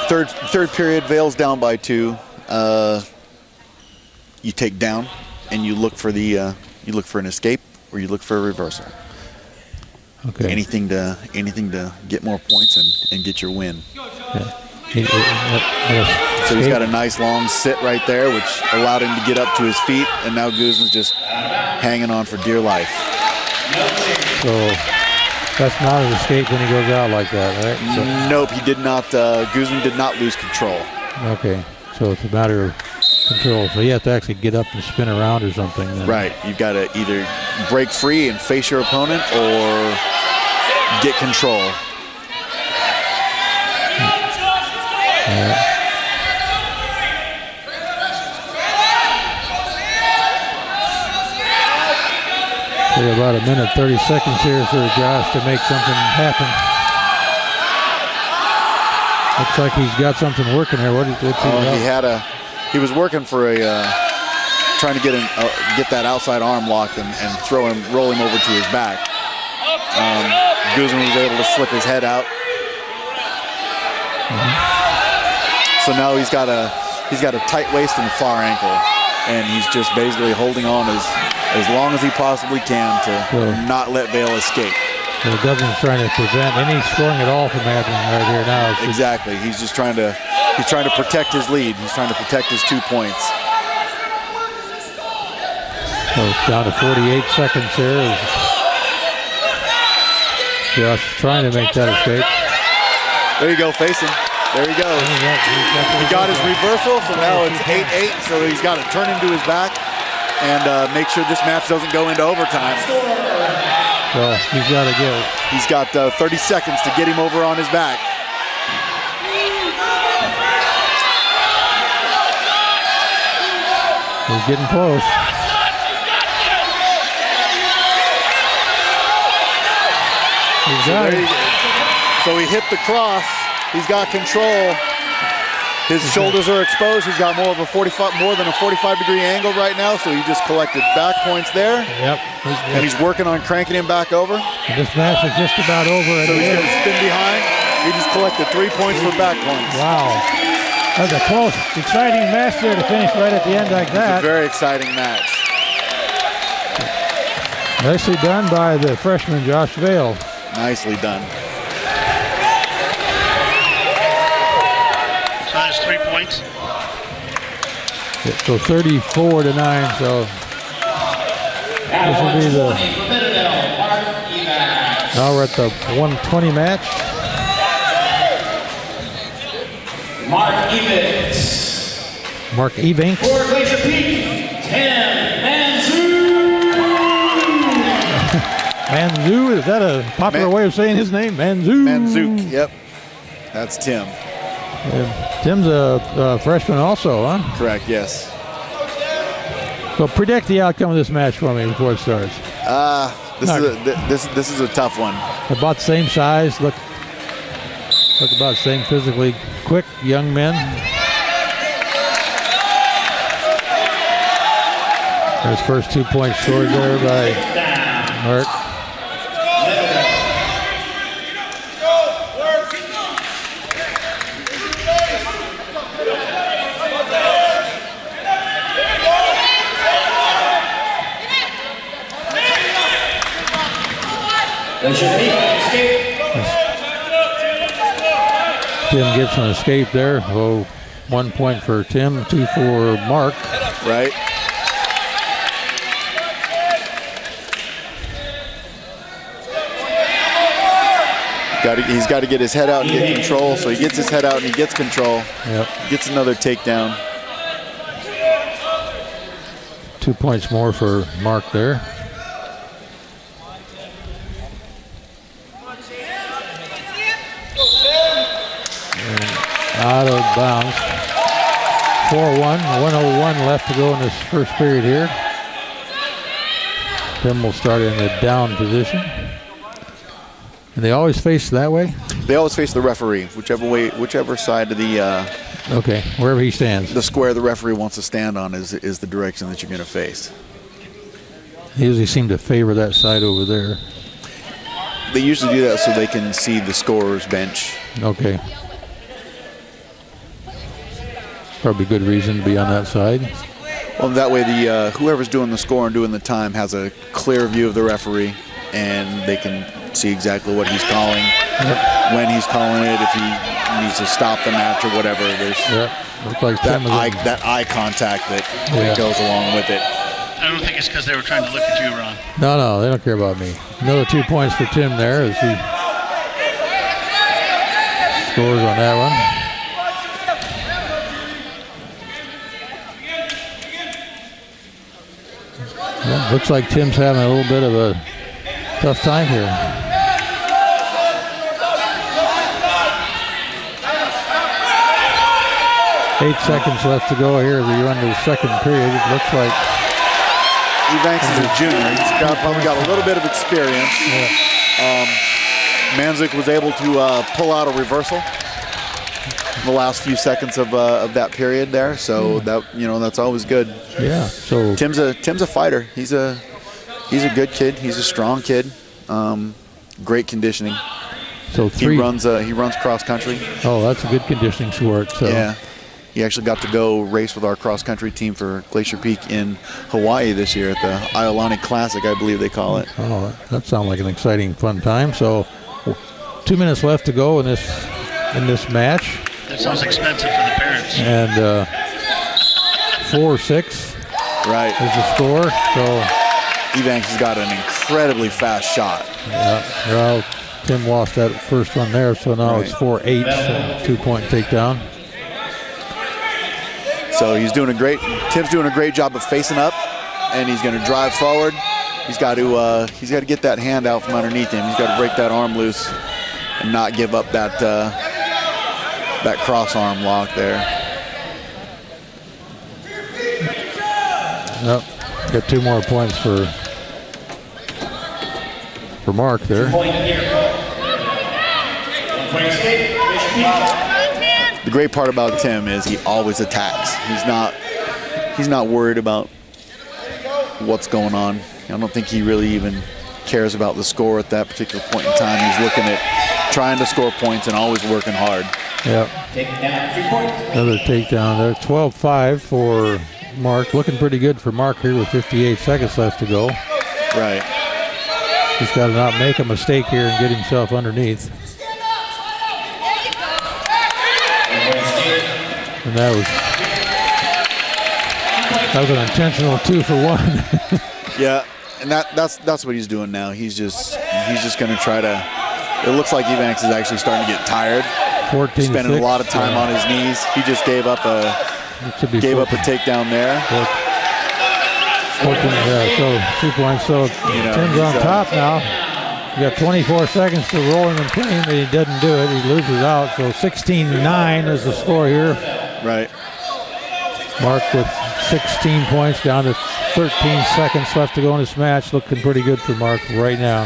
Third period, Vale's down by 2. You take down, and you look for an escape, or you look for a reversal. Okay. Anything to get more points and get your win. Yeah. So he's got a nice long sit right there, which allowed him to get up to his feet, and now Guzman's just hanging on for dear life. So that's not an escape when he goes out like that, right? So, nope, he did not. Guzman did not lose control. Okay, so it's a matter of control. So you have to actually get up and spin around or something. Then. Right, you've got to either break free and face your opponent or get control. About a minute 30 seconds here for Josh to make something happen. Looks like he's got something working there. What's he he was working for trying to get that outside arm locked and roll him over to his back. Guzman was able to slip his head out. So now he's got a tight waist and a far ankle, and he's just basically holding on as long as he possibly can to not let Vale escape. So Guzman's trying to prevent any scoring at all from happening right here now. Exactly. He's just trying to protect his lead. He's trying to protect his 2 points. So down to 48 seconds here. Josh trying to make that escape. There you go, facing. There he goes. He got his reversal, so now it's 8-8. So he's got to turn him to his back and make sure this match doesn't go into overtime. Well, he's got to get. He's got 30 seconds to get him over on his back. He's getting close. He's got it. So he hit the cross. He's got control. His shoulders are exposed. He's got more than a 45-degree angle right now, so he just collected back points there. Yep. And he's working on cranking him back over. This match is just about over. So he's going to spin behind. He just collected 3 points for back points. Wow. That was a close, exciting match there to finish right at the end like that. It's a very exciting match. Nicely done by the freshman, Josh Vale. Nicely done. So that's 3 points. So 34-9. So this will be the. Now we're at the 120 match. Mark Evinks. Mark Evinks. For Glacier Peak, Tim Manzu. Manzu, is that a popular way of saying his name? Manzu. Manzuk, yep. That's Tim. Tim's a freshman also, huh? Correct, yes. So predict the outcome of this match for me before it starts. This is a tough one. About the same size, look about the same physically quick young men. There's first 2 points scored there by Mark. Tim gets an escape there. Oh, 1 point for Tim, 2 for Mark. Right. He's got to get his head out and get control. So he gets his head out and he gets control. Yep. Gets another takedown. 2 points more for Mark there. Out of bounds. 4-1, 1:01 left to go in this first period here. Tim will start in a down position. And they always face that way? They always face the referee, whichever side of the okay, wherever he stands. The square the referee wants to stand on is the direction that you're going to face. They usually seem to favor that side over there. They usually do that so they can see the scorer's bench. Okay. Probably good reason to be on that side. Well, that way the whoever's doing the score and doing the time has a clear view of the referee, and they can see exactly what he's calling, when he's calling it, if he needs to stop the match or whatever. There's looks like that eye contact that goes along with it. I don't think it's because they were trying to look at you, Ron. No, they don't care about me. Another 2 points for Tim there as he scores on that one. Well, looks like Tim's having a little bit of a tough time here. Eight seconds left to go here as we run to the second period. It looks like Evanks is a junior. He's probably got a little bit of experience. Yeah. Manzik was able to pull out a reversal in the last few seconds of that period there. So that's always good. Yeah. So Tim's a fighter. He's a good kid. He's a strong kid. Great conditioning. So he runs cross country. Oh, that's a good conditioning sport. So. Yeah. He actually got to go race with our cross-country team for Glacier Peak in Hawaii this year at the Iolani Classic, I believe they call it. Oh, that sounds like an exciting, fun time. So 2 minutes left to go in this match. That sounds expensive for the parents. And 4-6 right is the score. So Evanks has got an incredibly fast shot. Yeah, well, Tim lost that first one there, so now it's 4-8, so 2 point takedown. So Tim's doing a great job of facing up, and he's going to drive forward. He's got to get that hand out from underneath him. He's got to break that arm loose and not give up that cross arm lock there. Yep. Got 2 more points for Mark there. The great part about Tim is he always attacks. He's not worried about what's going on. I don't think he really even cares about the score at that particular point in time. He's looking at trying to score points and always working hard. Yep. Another takedown there. 12-5 for Mark. Looking pretty good for Mark here with 58 seconds left to go. Right. He's got to not make a mistake here and get himself underneath. And that was an intentional 2 for 1. Yeah, and that's what he's doing now. He's just going to try to. It looks like Evanks is actually starting to get tired. 14 spending a lot of time on his knees. He just gave up a takedown there. 14, yeah, so 2 points. So Tim's on top now. You got 24 seconds to roll him and clean, but he doesn't do it. He loses out. So 16-9 is the score here. Right. Mark with 16 points, down to 13 seconds left to go in this match. Looking pretty good for Mark right now.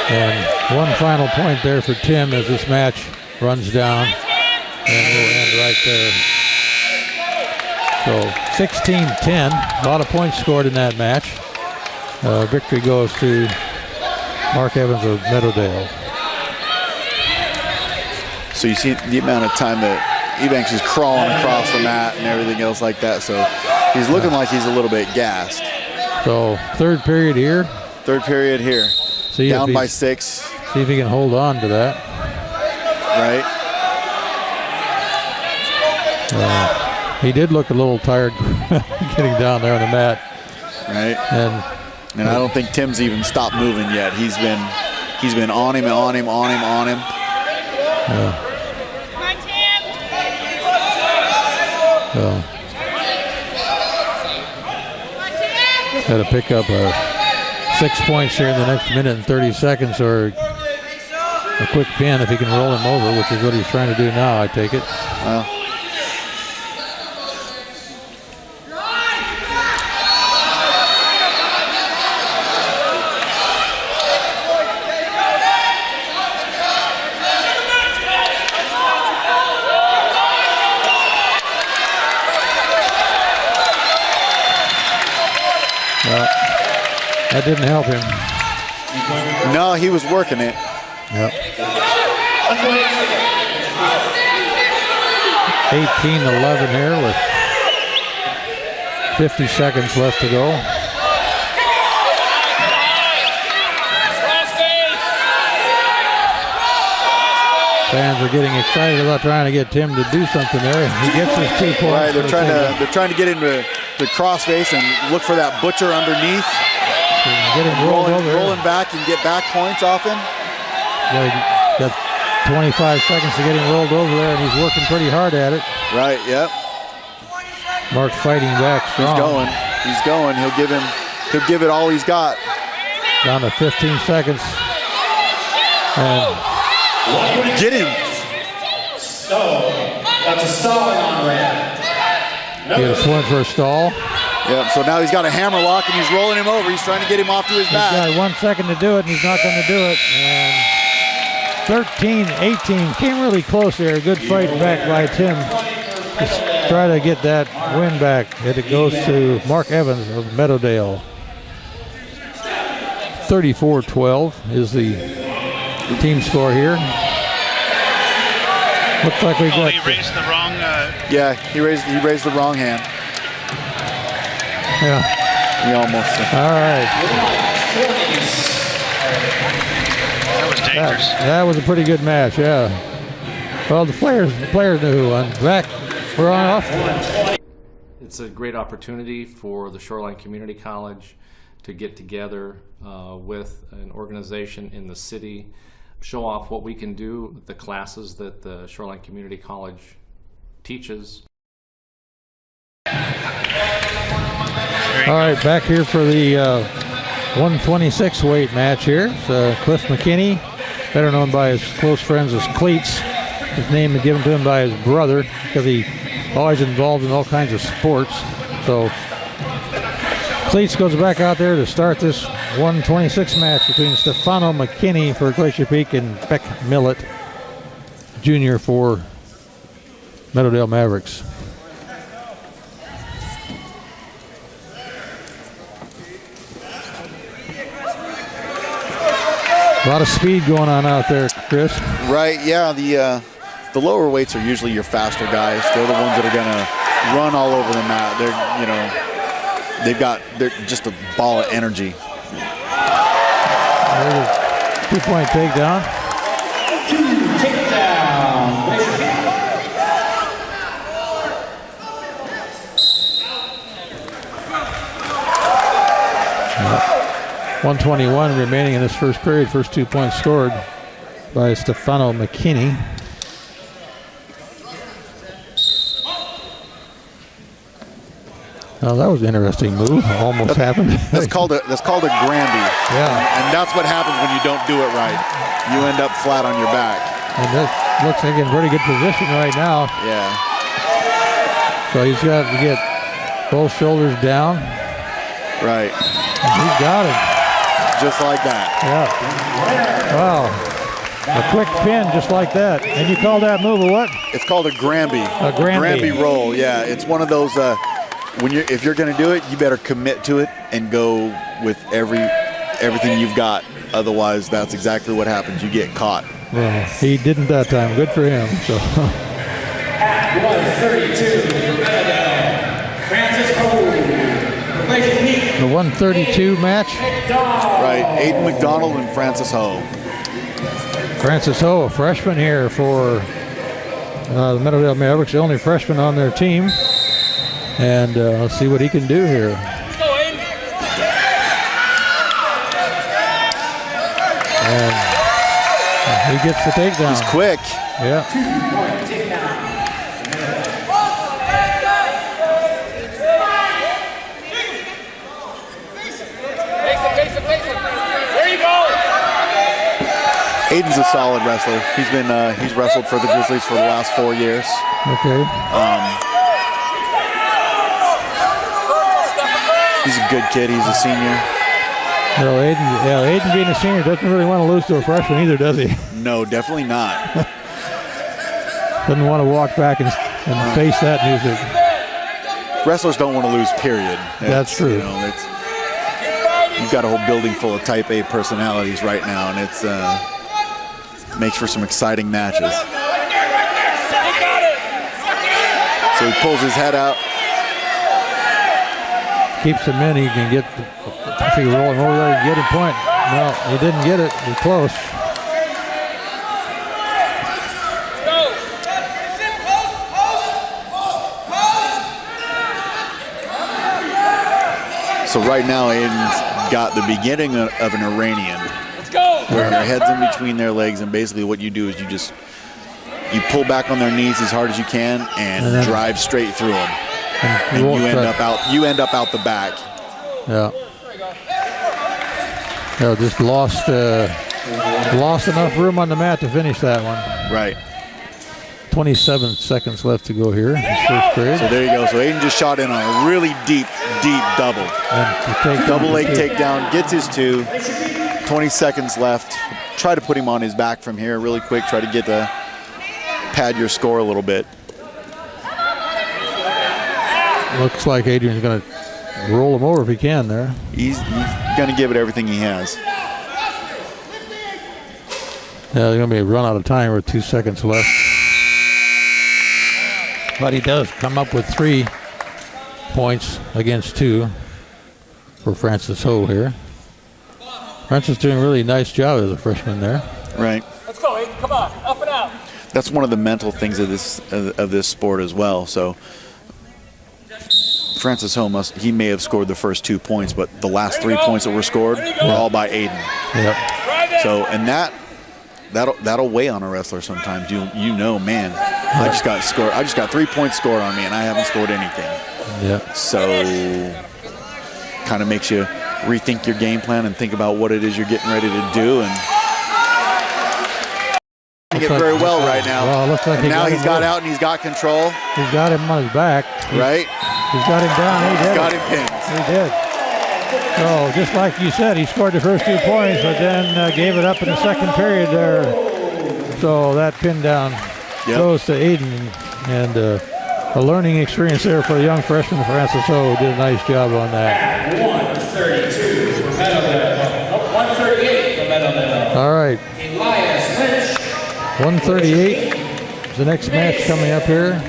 And one final point there for Tim as this match runs down. And we'll end right there. So 16-10, a lot of points scored in that match. Victory goes to Mark Evans of Meadowdale. So you see the amount of time that Evanks is crawling across the mat and everything else like that. So he's looking like he's a little bit gassed. So third period here. See down by 6. See if he can hold on to that. Right. He did look a little tired getting down there on the mat. Right. And I don't think Tim's even stopped moving yet. He's been on him. Yeah. So, got to pick up 6 points here in the next minute and 30 seconds, or a quick pin if he can roll him over, which is what he's trying to do now, I take it. That didn't help him. No, he was working it. Yep. 18-11 here with 50 seconds left to go. Fans are getting excited about trying to get Tim to do something there. He gets his 2 points. Right, they're trying to get him to crossface and look for that butcher underneath. Get him rolling back and get back points off him. Yeah, got 25 seconds to get him rolled over there, and he's working pretty hard at it. Right, yep. Mark's fighting back strong. He's going. He'll give it all he's got. Down to 15 seconds. And get him. That's a stalling on red. Get a point for a stall. Yep, so now he's got a hammer lock and he's rolling him over. He's trying to get him off to his back. He's got 1 second to do it, and he's not going to do it. And 13-18, came really close there. Good fight back by Tim. Just try to get that win back. And it goes to Mark Evans of Meadowdale. 34-12 is the team score here. Looks like we got. He raised the wrong. Yeah, he raised the wrong hand. Yeah. He almost. All right. That was dangerous. That was a pretty good match. Yeah. Well, the players knew who won. Zach, we're on off. It's a great opportunity for the Shoreline Community College to get together with an organization in the city, show off what we can do with the classes that the Shoreline Community College teaches. All right, back here for the 126 weight match here. It's Cliff McKinney, better known by his close friends as Cleats. His name is given to him by his brother because he always involved in all kinds of sports. So Cleats goes back out there to start this 126 match between Stefano McKinney for Glacier Peak and Beck Millett Jr. for Meadowdale Mavericks. A lot of speed going on out there, Chris. Right, yeah. The lower weights are usually your faster guys. They're the ones that are gonna run all over the mat. They're just a ball of energy. There's a 2-point takedown. Takedown. 1:21 remaining in this first period. First 2 points scored by Stefano McKinney. Oh, that was an interesting move. Almost happened. That's called a Granby. Yeah. And that's what happens when you don't do it right. You end up flat on your back. And that looks like in very good position right now. Yeah. So he's got to get both shoulders down. Right. And he's got it. Just like that. Yeah. Wow. A quick pin just like that. And you call that move a what? It's called a Granby. A Granby. Granby roll, yeah. It's one of those, if you're going to do it, you better commit to it and go with everything you've got. Otherwise, that's exactly what happens. You get caught. Well, he didn't that time. Good for him. So. At 132 for Meadowdale, Francis Ho. The 132 match. Right, Aiden McDonald and Francis Ho. Francis Ho, a freshman here for the Meadowdale Mavericks, the only freshman on their team. And let's see what he can do here. And he gets the takedown. He's quick. Yeah. 2-point takedown. There you go. Aiden's a solid wrestler. He's wrestled for the Grizzlies for the last 4 years. Okay. He's a good kid. He's a senior. Well, Aiden being a senior doesn't really want to lose to a freshman either, does he? No, definitely not. Doesn't want to walk back and face that music. Wrestlers don't want to lose, period. That's true. You've got a whole building full of type A personalities right now, and it's makes for some exciting matches. So he pulls his head out. Keeps him in. He can get, if he roll him over there, he can get a point. No, he didn't get it. He's close. So right now, Aiden's got the beginning of an Iranian. Where your head's in between their legs, and basically what you do is you pull back on their knees as hard as you can and drive straight through them. And you end up out the back. Yeah. Yeah, just lost enough room on the mat to finish that one. Right. 27 seconds left to go here in this first period. So there you go. So Aiden just shot in on a really deep double. Double leg takedown, gets his 2. 20 seconds left. Try to put him on his back from here really quick. Try to get the pad your score a little bit. Looks like Adrian's going to roll him over if he can there. He's going to give it everything he has. Yeah, there's going to be a run out of time with 2 seconds left. But he does come up with 3 points against 2 for Francis Ho here. Francis doing a really nice job as a freshman there. Right. Let's go, Aiden. Come on. Up and out. That's one of the mental things of this sport as well. So Francis Ho may have scored the first 2 points, but the last 3 points that were scored were all by Aiden. Yep. So that'll weigh on a wrestler sometimes. You know, man, I just got 3 points scored on me and I haven't scored anything. Yeah. So kind of makes you rethink your game plan and think about what it is you're getting ready to do. And it very well right now. Well, it looks like and now he's got out and he's got control. He's got him on his back. Right? He's got him down. He did. He's got him pinned. He did. So just like you said, he scored the first 2 points, but then gave it up in the second period there. So that pin down goes to Aiden, and a learning experience there for a young freshman. Francis O did a nice job on that. 132 for Meadowdale. 138 for Meadowdale. All right. Elias Lynch. 138 is the next match coming up here.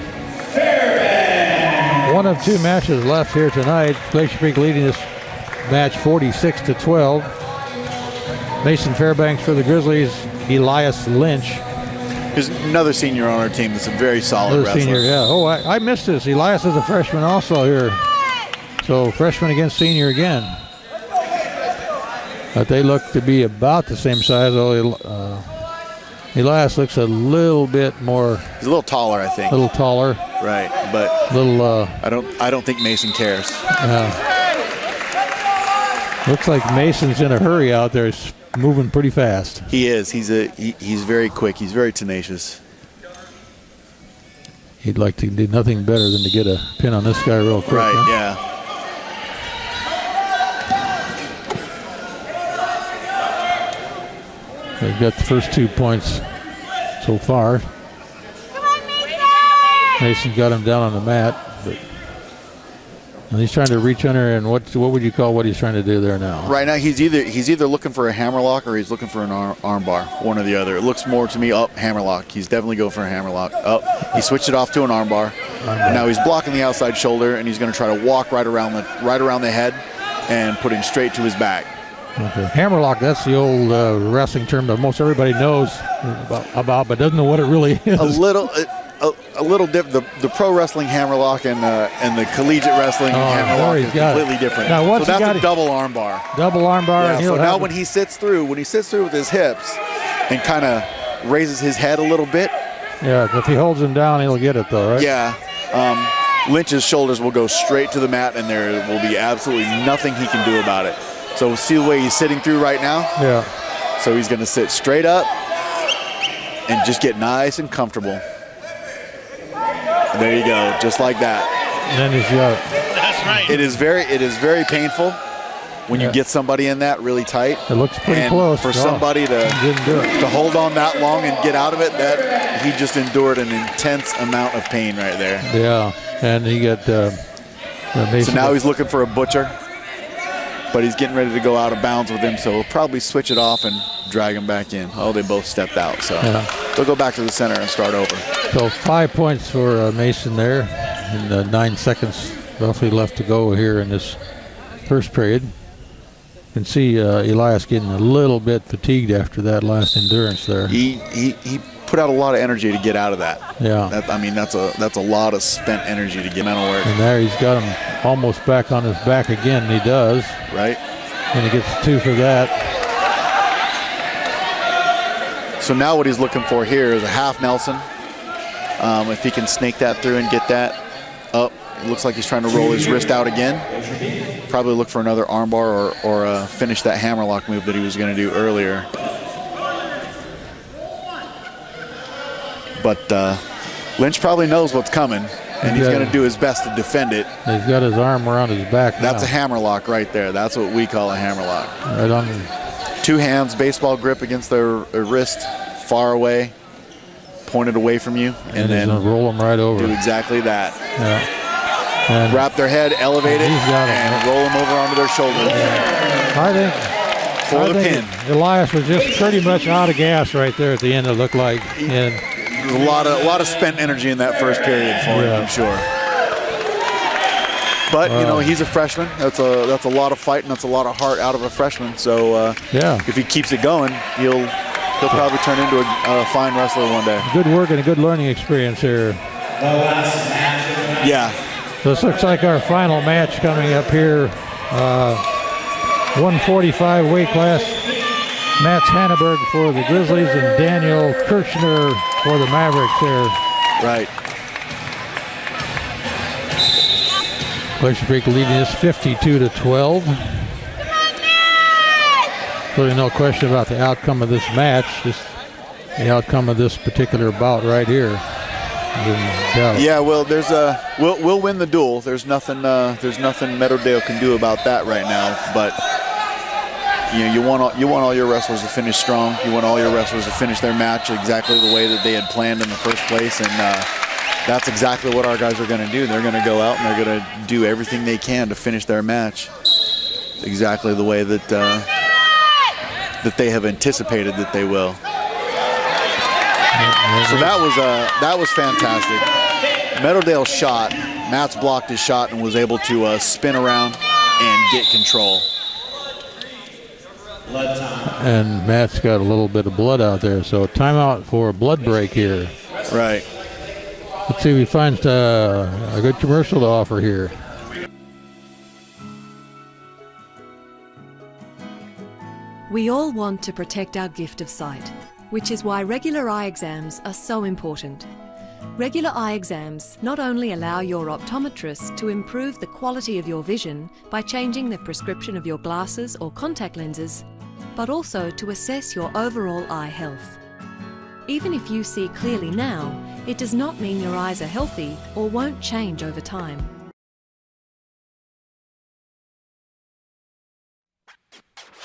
One of 2 matches left here tonight. Glacier Peak leading this match 46-12. Mason Fairbanks for the Grizzlies. Elias Lynch. There's another senior on our team that's a very solid Another wrestler. senior, yeah. Oh, I missed this. Elias is a freshman also here. So freshman against senior again. But they look to be about the same size. Although Elias looks a little bit more. He's a little taller, I think. A little taller. Right, but little. I don't think Mason cares. Looks like Mason's in a hurry out there. He's moving pretty fast. He is. He's very quick. He's very tenacious. He'd like to do nothing better than to get a pin on this guy real quick. Right, huh? yeah. They've got the first 2 points so far. Mason got him down on the mat, and he's trying to reach under. And what would you call what he's trying to do there now? Right now, he's either looking for a hammerlock or he's looking for an arm bar, one or the other. It looks more to me hammerlock. He's definitely going for a hammerlock. He switched it off to an arm bar. Now he's blocking the outside shoulder, and he's going to try to walk right around the head and put him straight to his back. Okay. Hammerlock, that's the old wrestling term that most everybody knows about, but doesn't know what it really is. A little different. The pro wrestling hammerlock and the collegiate wrestling hammerlock is completely different. Now, so that's a double arm bar. Double arm bar. Yeah, so now when he sits through with his hips and kind of raises his head a little bit. Yeah, if he holds him down, he'll get it though, right? Yeah. Lynch's shoulders will go straight to the mat, and there will be absolutely nothing he can do about it. So see the way he's sitting through right now? Yeah. So he's going to sit straight up and just get nice and comfortable. There you go, just like that. And then he's got it. That's right. It is very painful when you get somebody in that really tight. It looks pretty and close. for somebody to hold on that long and get out of it, that he just endured an intense amount of pain right there. Yeah, and he got. So now he's looking for a butcher, but he's getting ready to go out of bounds with him, so he'll probably switch it off and drag him back in. Oh, they both stepped out, so they'll go back to the center and start over. So 5 points for Mason there, and 9 seconds roughly left to go here in this first period. You can see Elias getting a little bit fatigued after that last endurance there. He put out a lot of energy to get out of that. Yeah. That's a lot of spent energy to get out of work. And there he's got him almost back on his back again. He does. Right. And he gets 2 for that. So now what he's looking for here is a half Nelson. If he can snake that through and get that up. It looks like he's trying to roll his wrist out again. Probably look for another armbar or finish that hammerlock move that he was going to do earlier. But Lynch probably knows what's coming, and he's going to do his best to defend it. He's got his arm around his back now. That's a hammerlock right there. That's what we call a hammerlock. Right on. 2 hands, baseball grip against their wrist, far away, pointed away from you, and then roll them right over. Do exactly that. Yeah. And wrap their head, elevate it, and roll them over onto their shoulders. I think for the pin. Elias was just pretty much out of gas right there at the end. It looked like, and a lot of spent energy in that first period for him, I'm sure. But he's a freshman. That's a lot of fight and that's a lot of heart out of a freshman. So if he keeps it going, he'll probably turn into a fine wrestler one day. Good work and a good learning experience here. Yeah. So this looks like our final match coming up here. 145 weight class. Matt Hanneberg for the Grizzlies and Daniel Kirchner for the Mavericks here. Right. Glacier Peak leading this 52-12. Really no question about the outcome of this match. Just the outcome of this particular bout right here. Yeah, well, we'll win the duel. There's nothing Meadowdale can do about that right now. But you want all your wrestlers to finish strong. You want all your wrestlers to finish their match exactly the way that they had planned in the first place, and that's exactly what our guys are going to do. They're going to go out and they're going to do everything they can to finish their match exactly the way that that they have anticipated that they will. So that was fantastic. Meadowdale shot. Matt's blocked his shot and was able to spin around and get control. And Matt's got a little bit of blood out there, so timeout for a blood break here. Right. Let's see if he finds a good commercial to offer here. We all want to protect our gift of sight, which is why regular eye exams are so important. Regular eye exams not only allow your optometrist to improve the quality of your vision by changing the prescription of your glasses or contact lenses, but also to assess your overall eye health. Even if you see clearly now, it does not mean your eyes are healthy or won't change over time.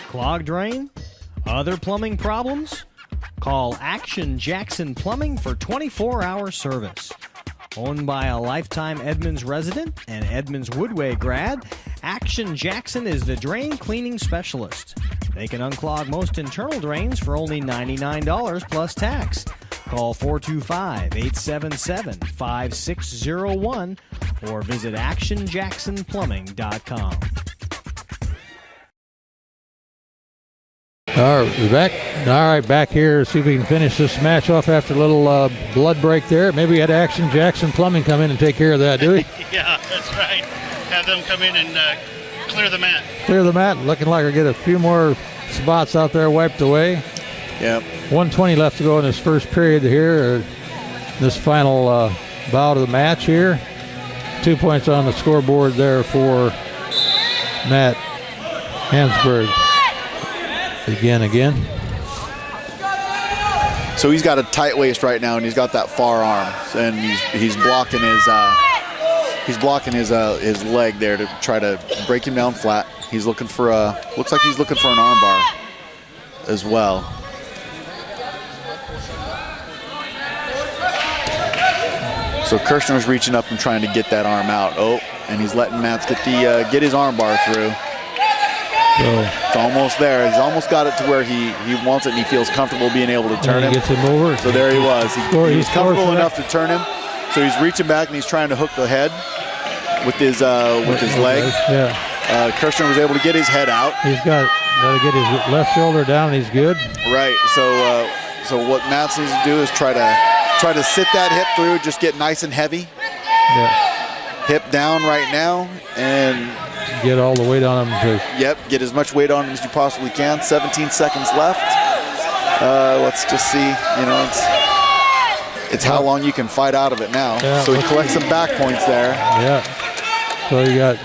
Clogged drain? Other plumbing problems? Call Action Jackson Plumbing for 24-hour service. Owned by a lifetime Edmonds resident and Edmonds Woodway grad, Action Jackson is the drain cleaning specialist. They can unclog most internal drains for only $99 plus tax. Call 425-877-5601 or visit actionjacksonplumbing.com. All right, we're back. All right, back here. See if we can finish this match off after a little blood break there. Maybe we had Action Jackson Plumbing come in and take care of that, do we? Yeah, that's right. Have them come in and clear the mat. Clear the mat. Looking like we'll get a few more spots out there wiped away. Yep. 1:20 left to go in this first period here. This final bout of the match here. 2 points on the scoreboard there for Matt Hansberg. Again. So he's got a tight waist right now, and he's got that far arm, and he's blocking his leg there to try to break him down flat. He's looking for looks like he's looking for an arm bar as well. So Kirshner's reaching up and trying to get that arm out. Oh, and he's letting Matts get his arm bar through. So it's almost there. He's almost got it to where he wants it and he feels comfortable being able to turn him. Gets him over. So there he was. He was comfortable enough to turn him. So he's reaching back and he's trying to hook the head with his leg. Yeah. Kirshner was able to get his head out. He's got to get his left shoulder down and he's good. Right. So what Matt needs to do is try to sit that hip through, just get nice and heavy. Yeah. Hip down right now and get all the weight on him. Yep, get as much weight on him as you possibly can. 17 seconds left. Let's just see, it's how long you can fight out of it now. Yeah, so he collects some back points there. Yeah, so you got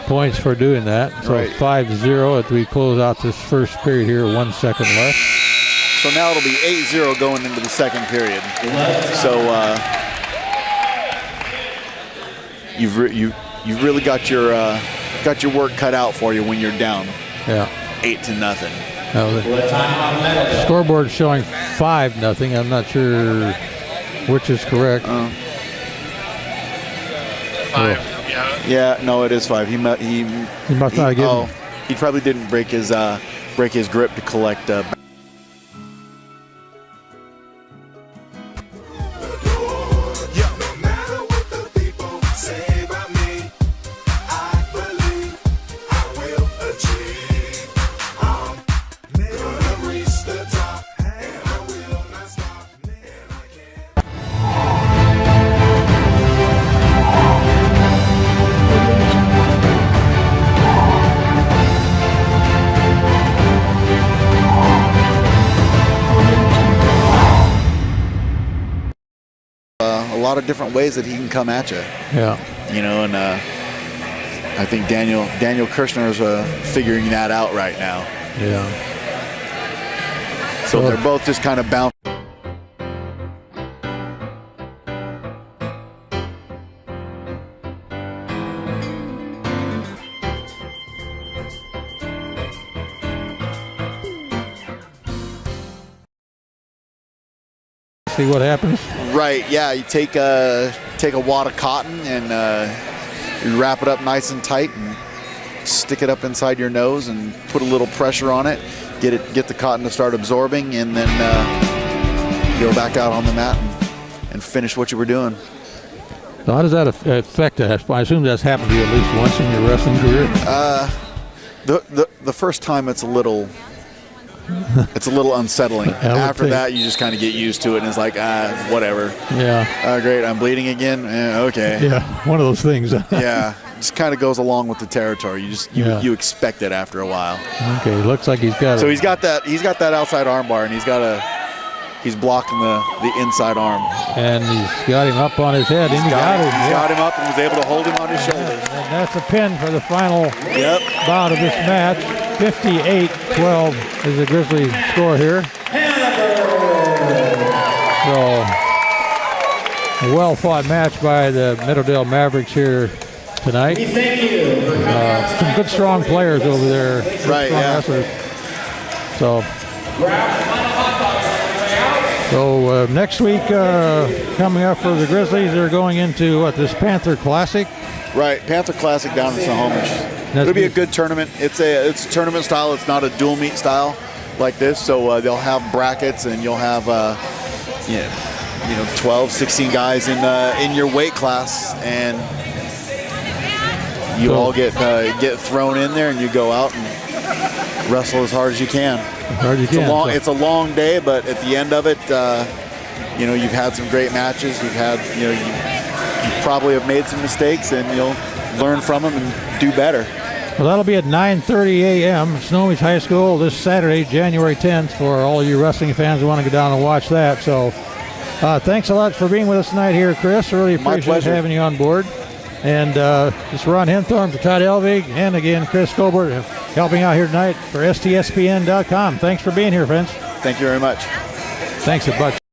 points for doing that. So right. 5-0 as we close out this first period here, 1 second left. So now it'll be 8-0 going into the second period. So you've really got your work cut out for you when you're down. Yeah. 8-0. The scoreboard showing 5-0. I'm not sure which is correct. 5. Yeah. No, it is 5. He must not have given. He probably didn't break his grip to collect. A lot of different ways that he can come at you. Yeah. And I think Daniel Kirshner is figuring that out right now. Yeah. So they're both just kind of bouncing. see what happens? Right. Yeah. You take a wad of cotton and you wrap it up nice and tight and stick it up inside your nose and put a little pressure on it. Get the cotton to start absorbing, and then go back out on the mat and finish what you were doing. So how does that affect us? I assume that's happened to you at least once in your wrestling career. The first time it's a little unsettling. After that, you just kind of get used to it, and it's like, whatever. Yeah. Great, I'm bleeding again. Okay. Yeah, one of those things. Yeah, just kind of goes along with the territory. You expect it after a while. Okay, looks like he's got. So he's got that outside arm bar, and he's blocking the inside arm. And he's got him up on his head. He's got him up and was able to hold him on his shoulders. And that's a pin for the final bout of this match. 58-12 is the Grizzly score here. So, a well-fought match by the Meadowdale Mavericks here tonight. Some good, strong players over there. Right, yeah. Wrestlers. So next week, coming up for the Grizzlies, they're going into this Panther Classic. Right, Panther Classic down in Snohomish. It'll be a good tournament. It's a tournament style. It's not a dual meet style like this. So they'll have brackets, and you'll have 12, 16 guys in your weight class, and you all get thrown in there, and you go out and wrestle as hard as you can. It's a long day, but at the end of it, you've had some great matches. You probably have made some mistakes, and you'll learn from them and do better. Well, that'll be at 9:30 a.m. Snohomish High School this Saturday, January 10th, for all you wrestling fans who want to go down and watch that. So thanks a lot for being with us tonight here, Chris. Really appreciate having you on board. And this is Ron Henthorn for Todd Elvig, and again, Chris Colbert helping out here tonight for STSPN.com. Thanks for being here, friends. Thank you very much. Thanks a bunch.